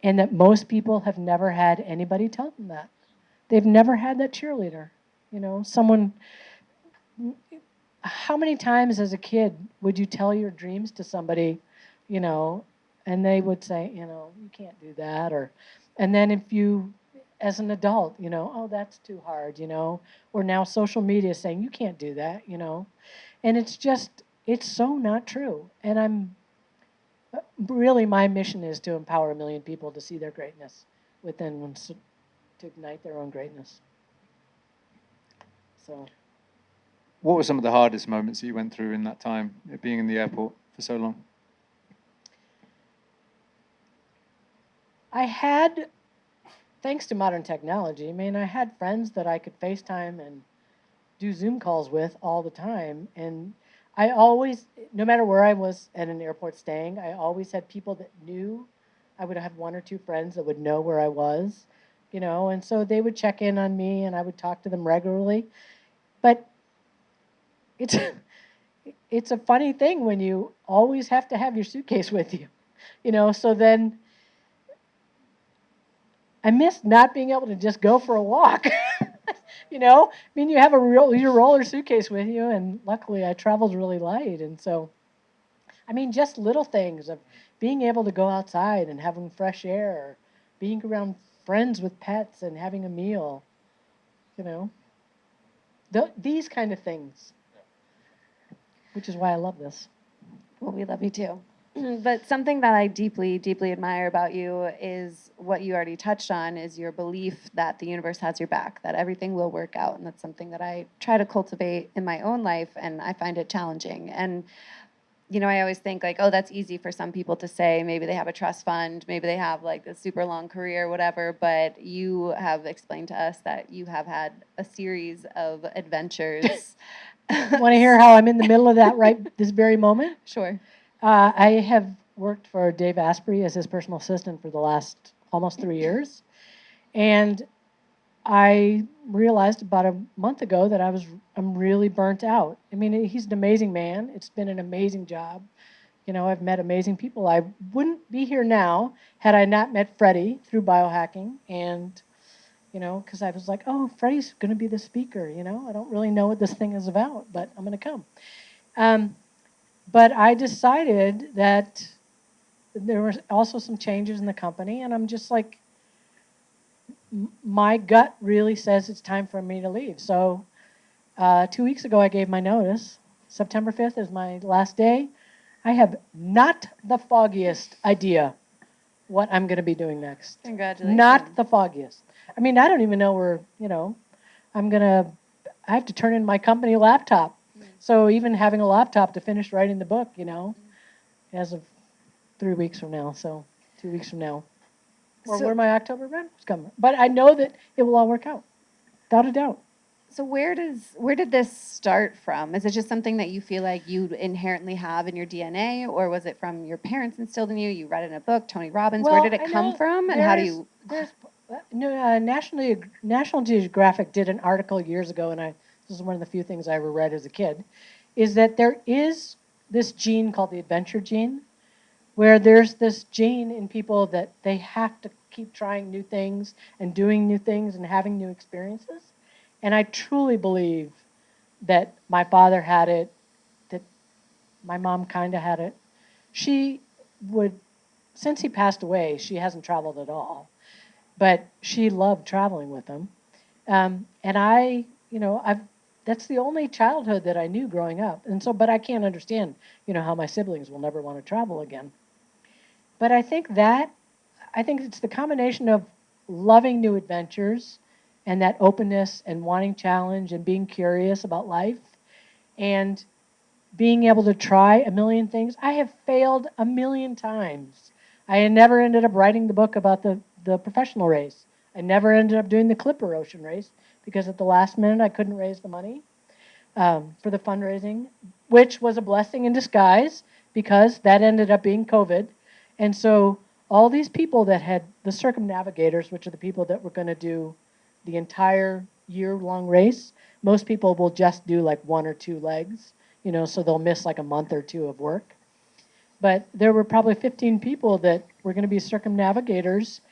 And that most people have never had anybody tell them that. They've never had that cheerleader. Someone, how many times as a kid would you tell your dreams to somebody, and they would say, you can't do that. And then if you, as an adult, oh, that's too hard, or now social media saying, you can't do that, and it's so not true. And really, my mission is to empower 1 million people to see their greatness within them, to ignite their own greatness. So, what were some of the hardest moments that you went through in that time, being in the airport for so long? I had, thanks to modern technology, I had friends that I could FaceTime and do Zoom calls with all the time. And I always, no matter where I was at an airport staying, I always had people that knew. I would have 1 or 2 friends that would know where I was, and so they would check in on me and I would talk to them regularly. But it's a funny thing when you always have to have your suitcase with you, so then I miss not being able to just go for a walk. You have your roller suitcase with you, and luckily I traveled really light. And so, just little things of being able to go outside and having fresh air, being around friends with pets and having a meal, these kind of things, which is why I love this. Well, we love you too. But something that I deeply, deeply admire about you is what you already touched on, is your belief that the universe has your back, that everything will work out. And that's something that I try to cultivate in my own life, and I find it challenging. And, I always think like, oh, that's easy for some people to say. Maybe they have a trust fund, maybe they have like a super long career, whatever. But you have explained to us that you have had a series of adventures. Want to hear how I'm in the middle of that right this very moment? Sure. I have worked for Dave Asprey as his personal assistant for the last almost 3 years. And I realized about a month ago that I'm really burnt out. He's an amazing man. It's been an amazing job. I've met amazing people. I wouldn't be here now had I not met Freddie through biohacking. And, because I was like, oh, Freddie's going to be the speaker. I don't really know what this thing is about, but I'm going to come. But I decided that there were also some changes in the company, and I'm just like, my gut really says it's time for me to leave. So 2 weeks ago, I gave my notice. September 5th is my last day. I have not the foggiest idea what I'm going to be doing next. Congratulations. Not the foggiest. I mean, I don't even know where, I have to turn in my company laptop. So even having a laptop to finish writing the book, as of 3 weeks from now, so 2 weeks from now. Or where my October run is coming. But I know that it will all work out, without a doubt. So where did this start from? Is it just something that you feel like you inherently have in your DNA, or was it from your parents instilled in you? You read it in a book, Tony Robbins. Where did it come from, and how do you? National Geographic did an article years ago, and this is one of the few things I ever read as a kid, is that there is this gene called the adventure gene, where there's this gene in people that they have to keep trying new things and doing new things and having new experiences. And I truly believe that my father had it, that my mom kind of had it. She would, since he passed away, she hasn't traveled at all. But she loved traveling with him. And that's the only childhood that I knew growing up. And so, but I can't understand, how my siblings will never want to travel again. But I think it's the combination of loving new adventures and that openness and wanting challenge and being curious about life and being able to try a million things. I have failed a million times. I never ended up writing the book about the professional race. I never ended up doing the Clipper Ocean race because at the last minute I couldn't raise the money for the fundraising, which was a blessing in disguise because that ended up being COVID. And so all these people that had the circumnavigators, which are the people that were going to do the entire year-long race, most people will just do like 1 or 2 legs, so they'll miss like a month or 2 of work. But there were probably 15 people that were going to be circumnavigators,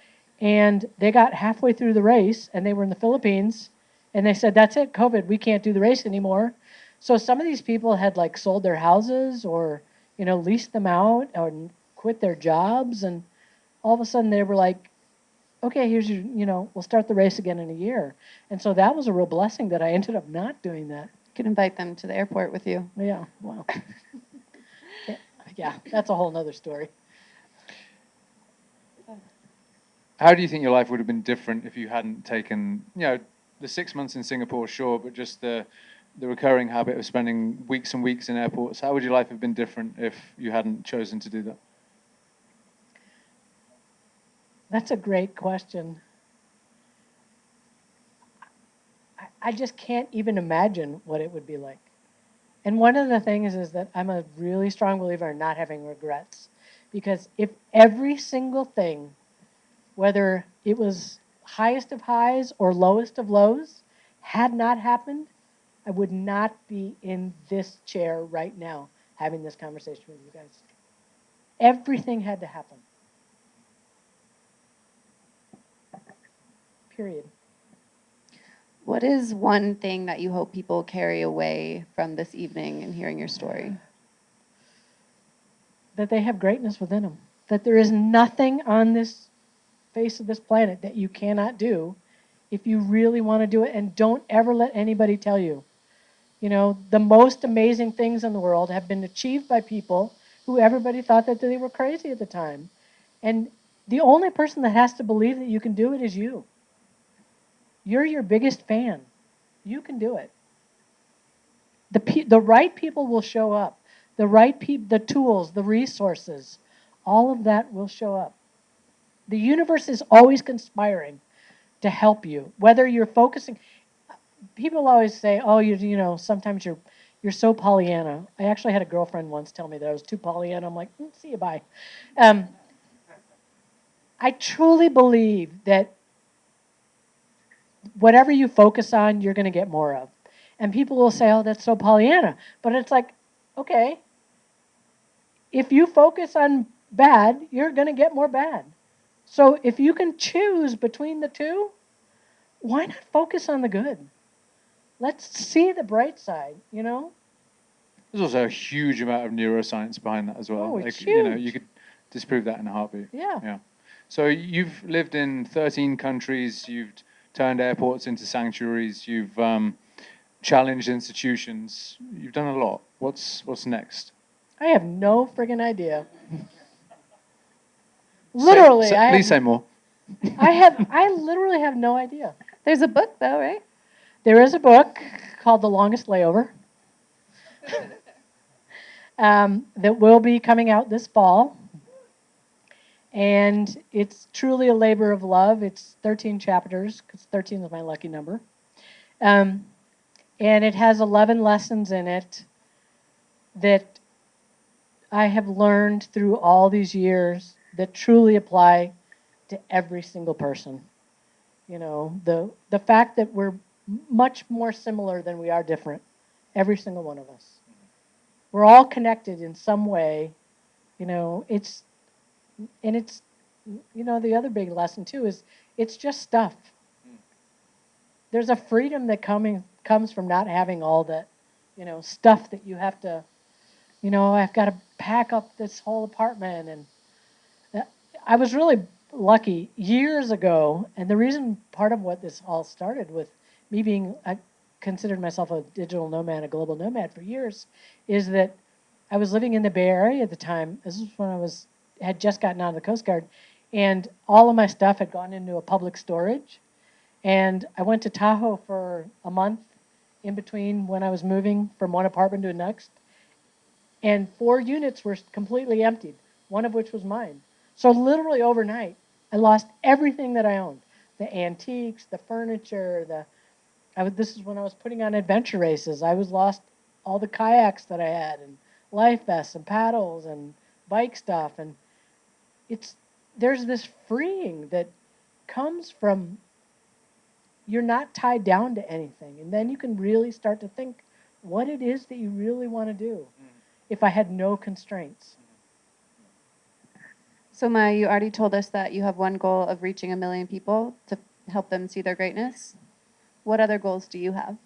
and they got halfway through the race, and they were in the Philippines, and they said, that's it, COVID, we can't do the race anymore. So some of these people had like sold their houses or, leased them out or quit their jobs, and all of a sudden they were like, okay, here's your, we'll start the race again in a year. And so that was a real blessing that I ended up not doing that. You could invite them to the airport with you. Yeah, wow. Yeah, that's a whole nother story. How do you think your life would have been different if you hadn't taken, the 6 months in Singapore, sure, but just the recurring habit of spending weeks and weeks in airports? How would your life have been different if you hadn't chosen to do that? That's a great question. I just can't even imagine what it would be like. And one of the things is that I'm a really strong believer in not having regrets. Because if every single thing, whether it was highest of highs or lowest of lows, had not happened, I would not be in this chair right now having this conversation with you guys. Everything had to happen. Period. What is one thing that you hope people carry away from this evening and hearing your story? That they have greatness within them. That there is nothing on this face of this planet that you cannot do if you really want to do it. And don't ever let anybody tell you. The most amazing things in the world have been achieved by people who everybody thought that they were crazy at the time. And the only person that has to believe that you can do it is you. You're your biggest fan. You can do it. The right people will show up. The tools, the resources, all of that will show up. The universe is always conspiring to help you. Whether you're focusing, people always say, "Oh, sometimes you're so Pollyanna." I actually had a girlfriend once tell me that I was too Pollyanna. I'm like, see you, bye. I truly believe that whatever you focus on, you're going to get more of. And people will say, oh, that's so Pollyanna. But it's like, okay, if you focus on bad, you're going to get more bad. So if you can choose between the two, why not focus on the good? Let's see the bright side, you know? There's also a huge amount of neuroscience behind that as well. Oh, it's You know, huge. you could disprove that in a heartbeat. Yeah. Yeah. So you've lived in 13 countries. You've turned airports into sanctuaries. You've challenged institutions. You've done a lot. What's next? I have no friggin' idea. Literally, Please say more. I literally have no idea. There's a book, though, right? There is a book called The Longest Layover that will be coming out this fall. And it's truly a labor of love. It's 13 chapters, because 13 is my lucky number. And it has 11 lessons in it that I have learned through all these years that truly apply to every single person. You know, the fact that we're much more similar than we are different, every single one of us. We're all connected in some way. You know, the other big lesson too is it's just stuff. There's a freedom that comes from not having all that, stuff that you have to, I've got to pack up this whole apartment. And I was really lucky years ago, and the reason part of what this all started with me I considered myself a digital nomad, a global nomad for years, is that I was living in the Bay Area at the time. This was when I had just gotten out of the Coast Guard, and all of my stuff had gone into a public storage. And I went to Tahoe for a month in between when I was moving from one apartment to the next, and 4 units were completely emptied, one of which was mine. So literally overnight, I lost everything that I owned: the antiques, the furniture. This is when I was putting on adventure races. I lost all the kayaks that I had, and life vests, and paddles, and bike stuff. And there's this freeing that comes from you're not tied down to anything, and then you can really start to think what it is that you really want to do. If I had no constraints. So, Maja, you already told us that you have one goal of reaching 1 million people to help them see their greatness. What other goals do you have?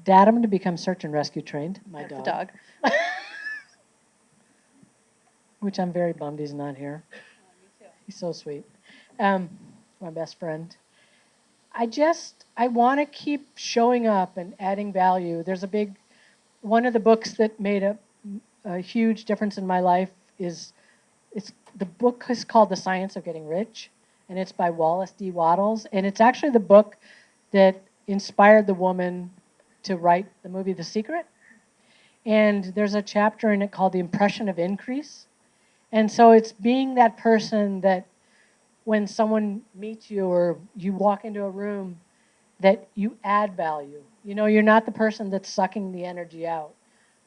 Datum to become search and rescue trained, my That's dog. the dog. Which I'm very bummed he's not here. Me too. He's so sweet. My best friend. I want to keep showing up and adding value. There's one of the books that made a huge difference in my life the book is called The Science of Getting Rich, and it's by Wallace D. Wattles, and it's actually the book that inspired the woman to write the movie The Secret. And there's a chapter in it called The Impression of Increase. And so it's being that person that when someone meets you or you walk into a room, that you add value. You're not the person that's sucking the energy out.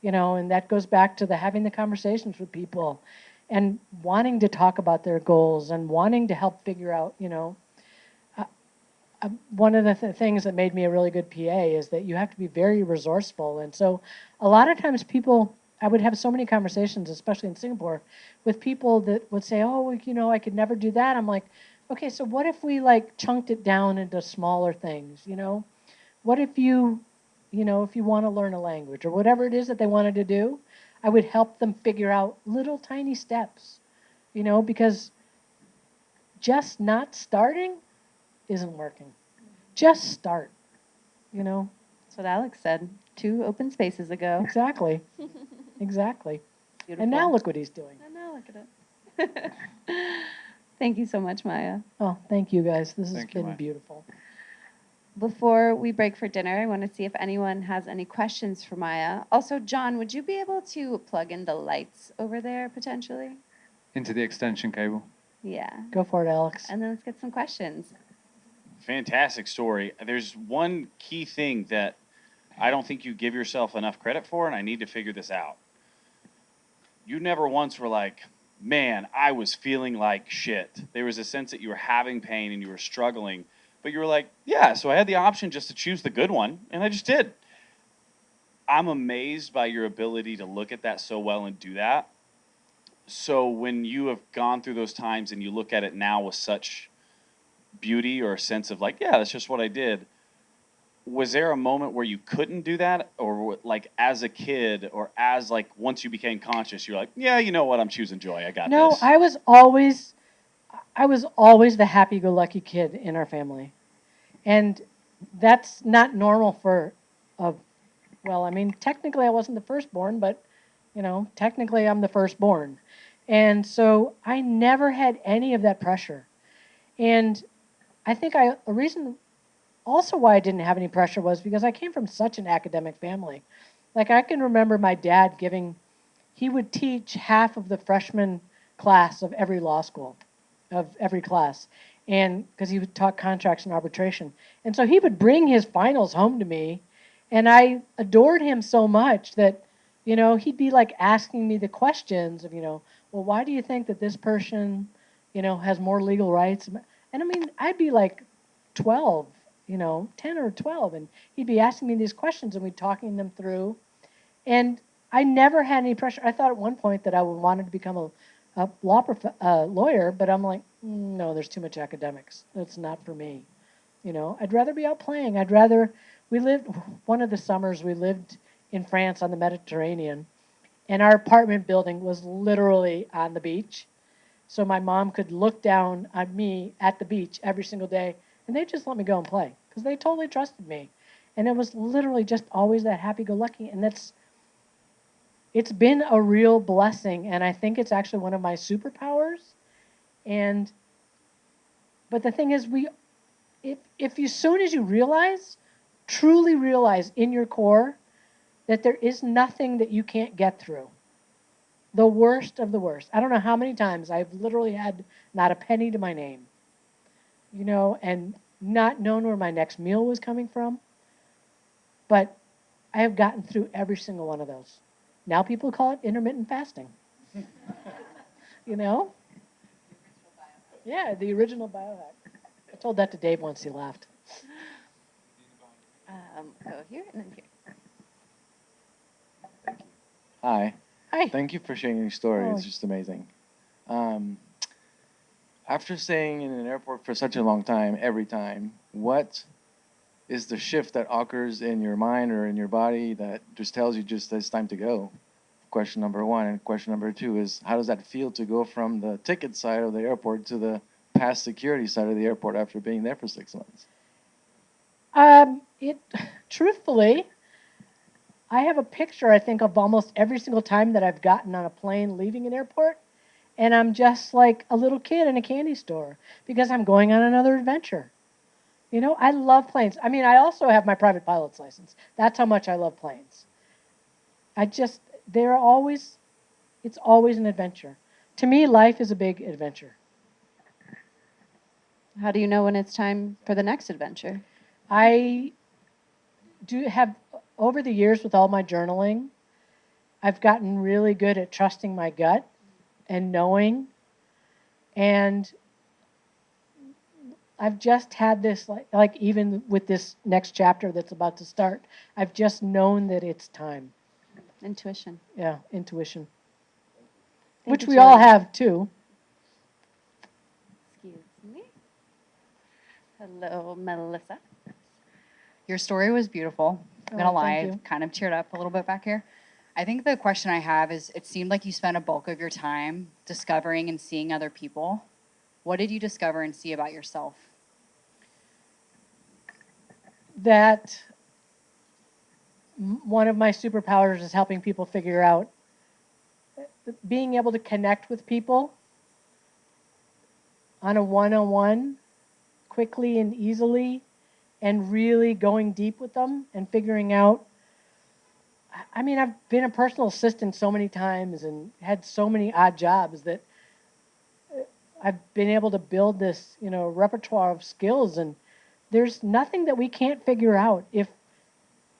And that goes back to having the conversations with people and wanting to talk about their goals and wanting to help figure out, one of the things that made me a really good PA is that you have to be very resourceful. And so a lot of times I would have so many conversations, especially in Singapore, with people that would say, oh, I could never do that. I'm like, okay, so what if we chunked it down into smaller things, What if if you want to learn a language or whatever it is that they wanted to do, I would help them figure out little tiny steps, because just not starting isn't working. Just start, That's what Alex said 2 open spaces ago. Exactly. Exactly. Beautiful. And now look what he's doing. And now look at it. Thank you so much, Maja. Oh, thank you guys. This has Thank you, been Maja. beautiful. Before we break for dinner, I want to see if anyone has any questions for Maja. Also, John, would you be able to plug in the lights over there potentially? Into the extension cable. Yeah. Go for it, Alex. And then let's get some questions. Fantastic story. There's one key thing that I don't think you give yourself enough credit for, and I need to figure this out. You never once were like, man, I was feeling like shit. There was a sense that you were having pain and you were struggling, but you were like, yeah, so I had the option just to choose the good one, and I just did. I'm amazed by your ability to look at that so well and do that. So when you have gone through those times and you look at it now with such beauty or a sense of like, yeah, that's just what I did. Was there a moment where you couldn't do that, or like as a kid, or as like once you became conscious, you're like, yeah, you know what, I'm choosing joy. I got No, this. I was always the happy-go-lucky kid in our family, and that's not normal for a. Well, I mean, technically I wasn't the firstborn, but technically I'm the firstborn, and so I never had any of that pressure, and I think a reason also why I didn't have any pressure was because I came from such an academic family. Like I can remember my dad he would teach half of the freshman class of every law school, of every class, and because he would taught contracts and arbitration. And so he would bring his finals home to me, and I adored him so much that, he'd be like asking me the questions of, well, why do you think that this person, has more legal rights? And I mean, I'd be like 12, 10 or 12, and he'd be asking me these questions, and we'd talking them through. And I never had any pressure. I thought at one point that I wanted to become a lawyer, but I'm like, no, there's too much academics. That's not for me. I'd rather be out playing. One of the summers we lived in France on the Mediterranean, and our apartment building was literally on the beach. So my mom could look down on me at the beach every single day, and they just let me go and play because they totally trusted me. And it was literally just always that happy-go-lucky, and it's been a real blessing, and I think it's actually one of my superpowers. But the thing is, if you, as soon as you truly realize in your core that there is nothing that you can't get through, the worst of the worst. I don't know how many times I've literally had not a penny to my name, and not known where my next meal was coming from, but I have gotten through every single one of those. Now people call it intermittent fasting. Yeah, the original biohack. I told that to Dave once, he laughed. Go here and then here. Hi. Hi. Thank you for sharing your story. Oh. It's just amazing. After staying in an airport for such a long time, every time, what is the shift that occurs in your mind or in your body that just tells you just it's time to go? Question number one. And question number two is, how does that feel to go from the ticket side of the airport to the past security side of the airport after being there for 6 months? Truthfully, I have a picture, I think, of almost every single time that I've gotten on a plane leaving an airport, and I'm just like a little kid in a candy store because I'm going on another adventure. I love planes. I mean, I also have my private pilot's license. That's how much I love planes. It's always an adventure. To me, life is a big adventure. How do you know when it's time for the next adventure? I do have, over the years with all my journaling, I've gotten really good at trusting my gut and knowing. And I've just had this, like even with this next chapter that's about to start, I've just known that it's time. Intuition. Yeah, intuition. Thank Which you, we all Julie. have too. Excuse me. Hello, Melissa. Your story was beautiful. I'm gonna Oh, lie, thank you. I've kind of teared up a little bit back here. I think the question I have is, it seemed like you spent a bulk of your time discovering and seeing other people. What did you discover and see about yourself? That one of my superpowers is helping people figure out, being able to connect with people on a one-on-one quickly and easily, and really going deep with them and figuring out. I mean, I've been a personal assistant so many times and had so many odd jobs that I've been able to build this, repertoire of skills, and there's nothing that we can't figure out if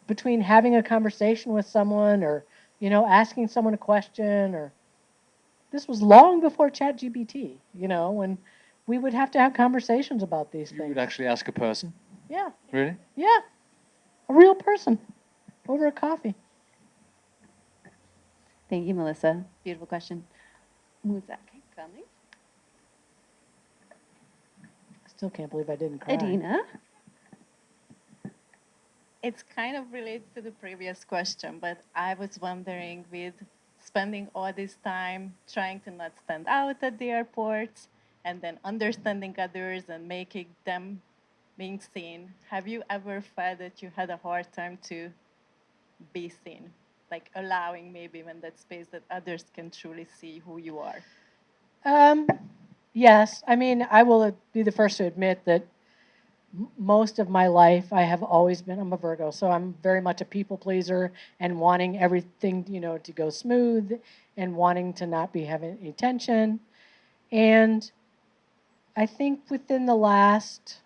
between having a conversation with someone or, asking someone a question, or this was long before ChatGPT, when we would have to have conversations about these You things. would actually ask a person? Yeah, Really? yeah, a real person over a coffee. Thank you, Melissa. Beautiful question. Who's that coming? Still can't believe I didn't cry. Adina. It's kind of related to the previous question, but I was wondering with spending all this time trying to not stand out at the airports and then understanding others and making them being seen, have you ever felt that you had a hard time to be seen? Like allowing maybe even that space that others can truly see who you are? Yes. I mean, I will be the first to admit that most of my life I have always been, I'm a Virgo, so I'm very much a people pleaser and wanting everything, to go smooth and wanting to not be having any tension. And I think within the last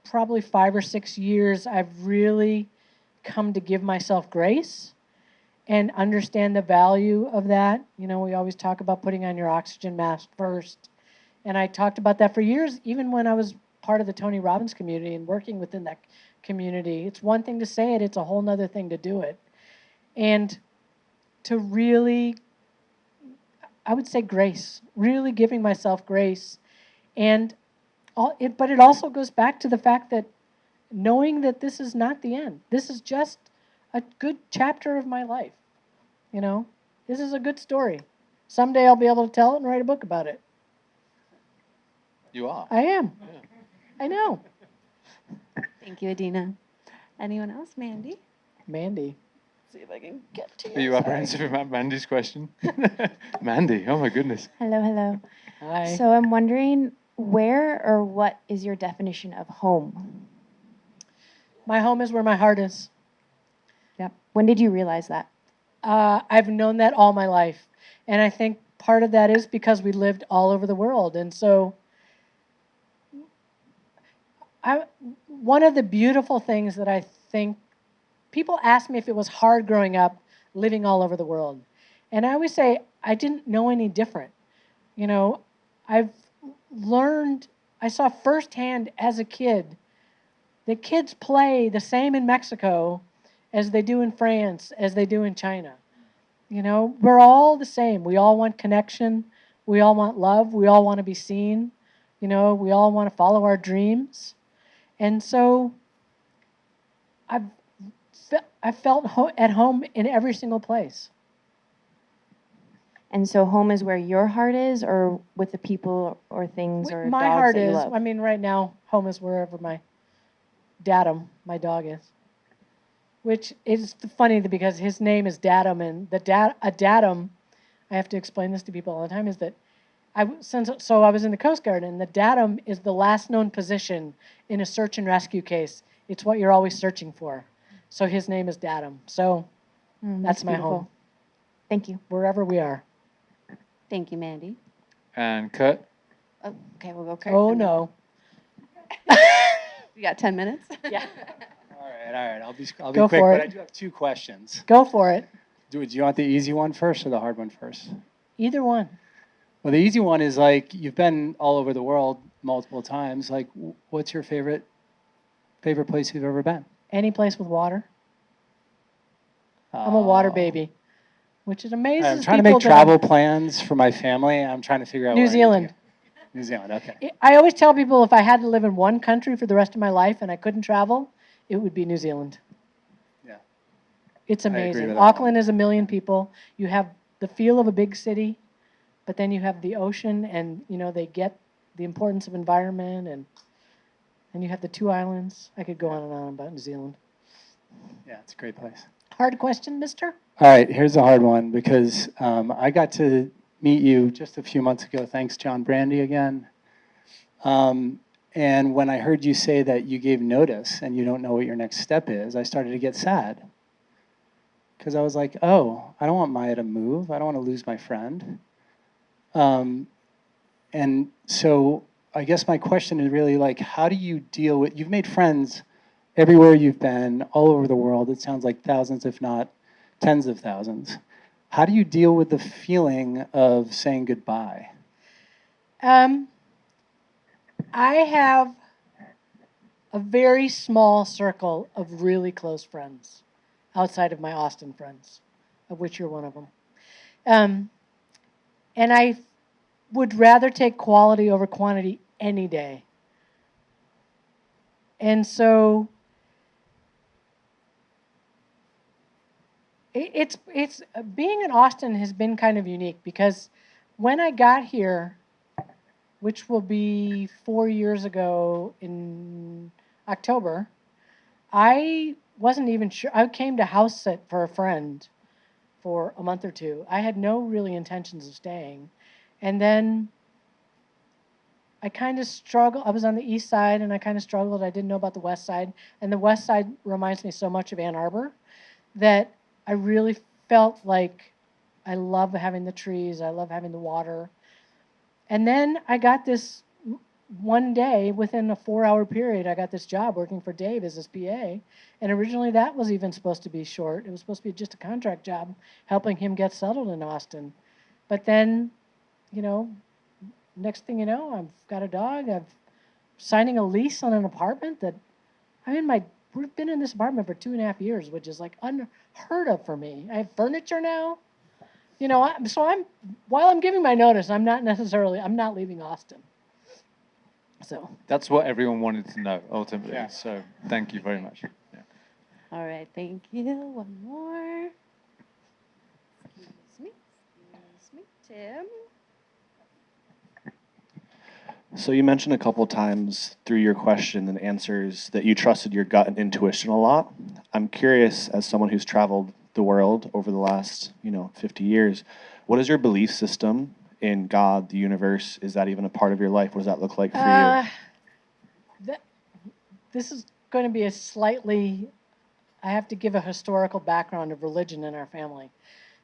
probably 5 or 6 years, I've really come to give myself grace and understand the value of that. We always talk about putting on your oxygen mask first. And I talked about that for years, even when I was part of the Tony Robbins community and working within that community. It's one thing to say it, it's a whole nother thing to do it. And to really, I would say grace, really giving myself grace. And but it also goes back to the fact that knowing that this is not the end. This is just a good chapter of my life. This is a good story. Someday I'll be able to tell it and write a book about it. You are. I am. Yeah. I know. Thank you, Adina. Anyone else? Mandy? Mandy. See if I can get to Are you apprehensive about Mandy's question? Mandy, oh my goodness. Hello, hello. Hi. So I'm wondering, where or what is your definition of home? My home is where my heart is. Yep. When did you realize that? I've known that all my life. And I think part of that is because we lived all over the world. And so one of the beautiful things that I think, people ask me if it was hard growing up living all over the world. And I always say I didn't know any different. I've learned, I saw firsthand as a kid that kids play the same in Mexico as they do in France, as they do in China. We're all the same. We all want connection. We all want love. We all want to be seen. We all want to follow our dreams. And so I felt at home in every single place. And so home is where your heart is, or with the people or things or My dogs heart that you is, love? right now, home is wherever my Datum, my dog, is. Which is funny because his name is Datum, and a Datum, I have to explain this to people all the time, is that I was in the Coast Guard, and the Datum is the last known position in a search and rescue case. It's what you're always searching for. So his name is Datum. So that's my beautiful. home, Thank you. wherever we are. Thank you, Mandy. And Kurt? Oh, okay, we'll go Kurt. Oh, and then- no. You got 10 minutes? Yeah. All right. I'll be Go quick, for but it. I do have 2 questions. Go for it. Do you want the easy one first or the hard one first? Either one. Well, the easy one is like you've been all over the world multiple times. Like, what's your favorite place you've ever been? Any place with water. I'm a water Oh. baby, which is amazing. I'm trying to make travel plans for my family. I'm trying to figure out New where I need to Zealand. go. New Zealand, okay. I always tell people if I had to live in one country for the rest of my life and I couldn't travel, it would be New Zealand. Yeah. It's I agree amazing. with that Auckland one. is 1 million people. You have the feel of a big city, but then you have the ocean, and they get the importance of environment, and you have the 2 islands. I could go on and on about New Zealand. Yeah, it's a great place. Hard question, mister? All right, here's a hard one because I got to meet you just a few months ago. Thanks, John Brandy, again. And when I heard you say that you gave notice and you don't know what your next step is, I started to get sad. Because I was like, oh, I don't want Maya to move. I don't want to lose my friend. And so I guess my question is really like, how do you deal with, you've made friends everywhere you've been, all over the world. It sounds like thousands, if not tens of thousands. How do you deal with the feeling of saying goodbye? I have a very small circle of really close friends outside of my Austin friends. of which you're one of them. And I would rather take quality over quantity any day. And so it's being in Austin has been kind of unique because when I got here, which will be 4 years ago in October, I wasn't even sure. I came to house sit for a friend for a month or two. I had no really intentions of staying. And then I kind of struggled. I was on the east side and I kind of struggled. I didn't know about the west side. And the west side reminds me so much of Ann Arbor that I really felt like I love having the trees. I love having the water. And then I got this one day, within a 4-hour period, I got this job working for Dave as his PA. And originally that was even supposed to be short. It was supposed to be just a contract job helping him get settled in Austin. But then, you know, next thing you know, I've got a dog. I'm signing a lease on an apartment that, we've been in this apartment for 2.5 years, which is like unheard of for me. I have furniture now. You know, while I'm giving my notice, I'm not leaving Austin. So That's what everyone wanted to know, ultimately. Yeah. So thank you very much. Yeah. All right, thank you. One more. Excuse me, Tim. So you mentioned a couple times through your question and answers that you trusted your gut and intuition a lot. I'm curious, as someone who's traveled the world over the last, 50 years, what is your belief system in God, the universe? Is that even a part of your life? What does that look like for you? This is going to be I have to give a historical background of religion in our family.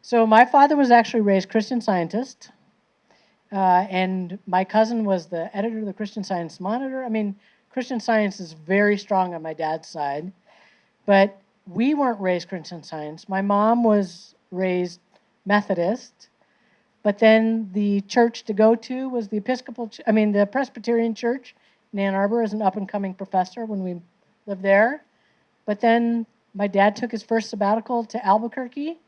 So my father was actually raised Christian Scientist. And my cousin was the editor of the Christian Science Monitor. Christian Science is very strong on my dad's side, but we weren't raised Christian Science. My mom was raised Methodist, but then the church to go to was the the Presbyterian Church in Ann Arbor as an up-and-coming professor when we lived there. But then my dad took his first sabbatical to Albuquerque,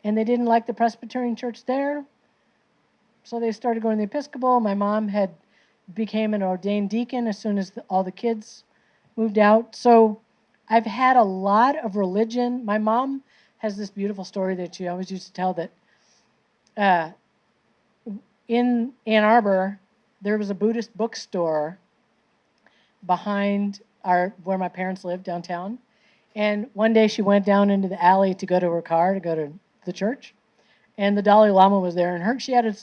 and they didn't like the Presbyterian Church there. So they started going to the Episcopal. My mom became an ordained deacon as soon as all the kids moved out. So I've had a lot of religion. My mom has this beautiful story that she always used to tell that in Ann Arbor, there was a Buddhist bookstore behind where my parents lived downtown. And one day she went down into the alley to go to her car to go to the church. And the Dalai Lama was there, and she had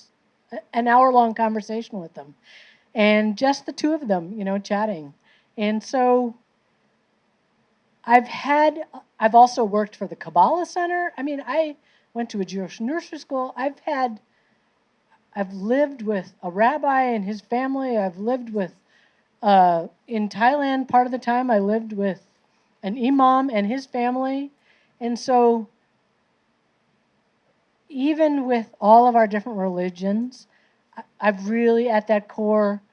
an hour-long conversation with them, and just the two of them, chatting. And so I've also worked for the Kabbalah Center. I went to a Jewish nursery school. I've lived with a rabbi and his family. I've lived with, in Thailand, part of the time I lived with an imam and his family. And so even with all of our different religions, I've really, at that core,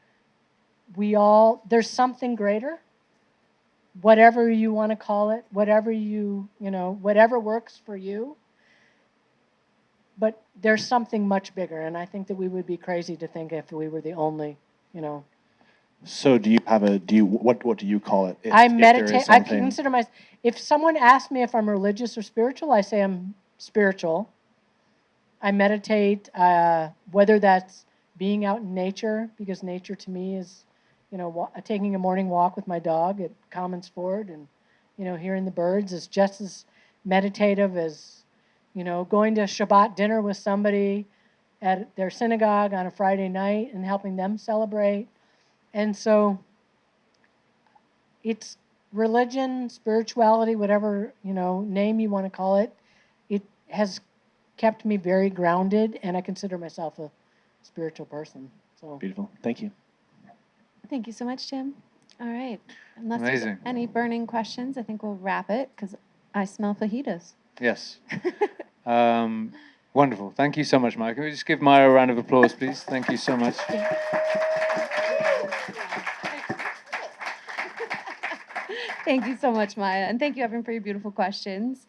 there's something greater, whatever you want to call it, whatever whatever works for you. But there's something much bigger, and I think that we would be crazy to think if we were the only, So what do you call it? I meditate. I consider myself, if someone asks me if I'm religious or spiritual, I say I'm spiritual. I meditate, whether that's being out in nature, because nature to me is, taking a morning walk with my dog at Commons Ford and, hearing the birds is just as meditative as, going to Shabbat dinner with somebody at their synagogue on a Friday night and helping them celebrate. And so it's religion, spirituality, whatever, name you want to call it, it has kept me very grounded, and I consider myself a spiritual person. So Beautiful. Thank you. Thank you so much, Tim. All right. Unless Amazing. there's any burning questions, I think we'll wrap it because I smell fajitas. Yes. Wonderful. Thank you so much, Mike. Can we just give Maya a round of applause, please? Thank you so much. Thank you so much, Maya. And thank you, everyone, for your beautiful questions.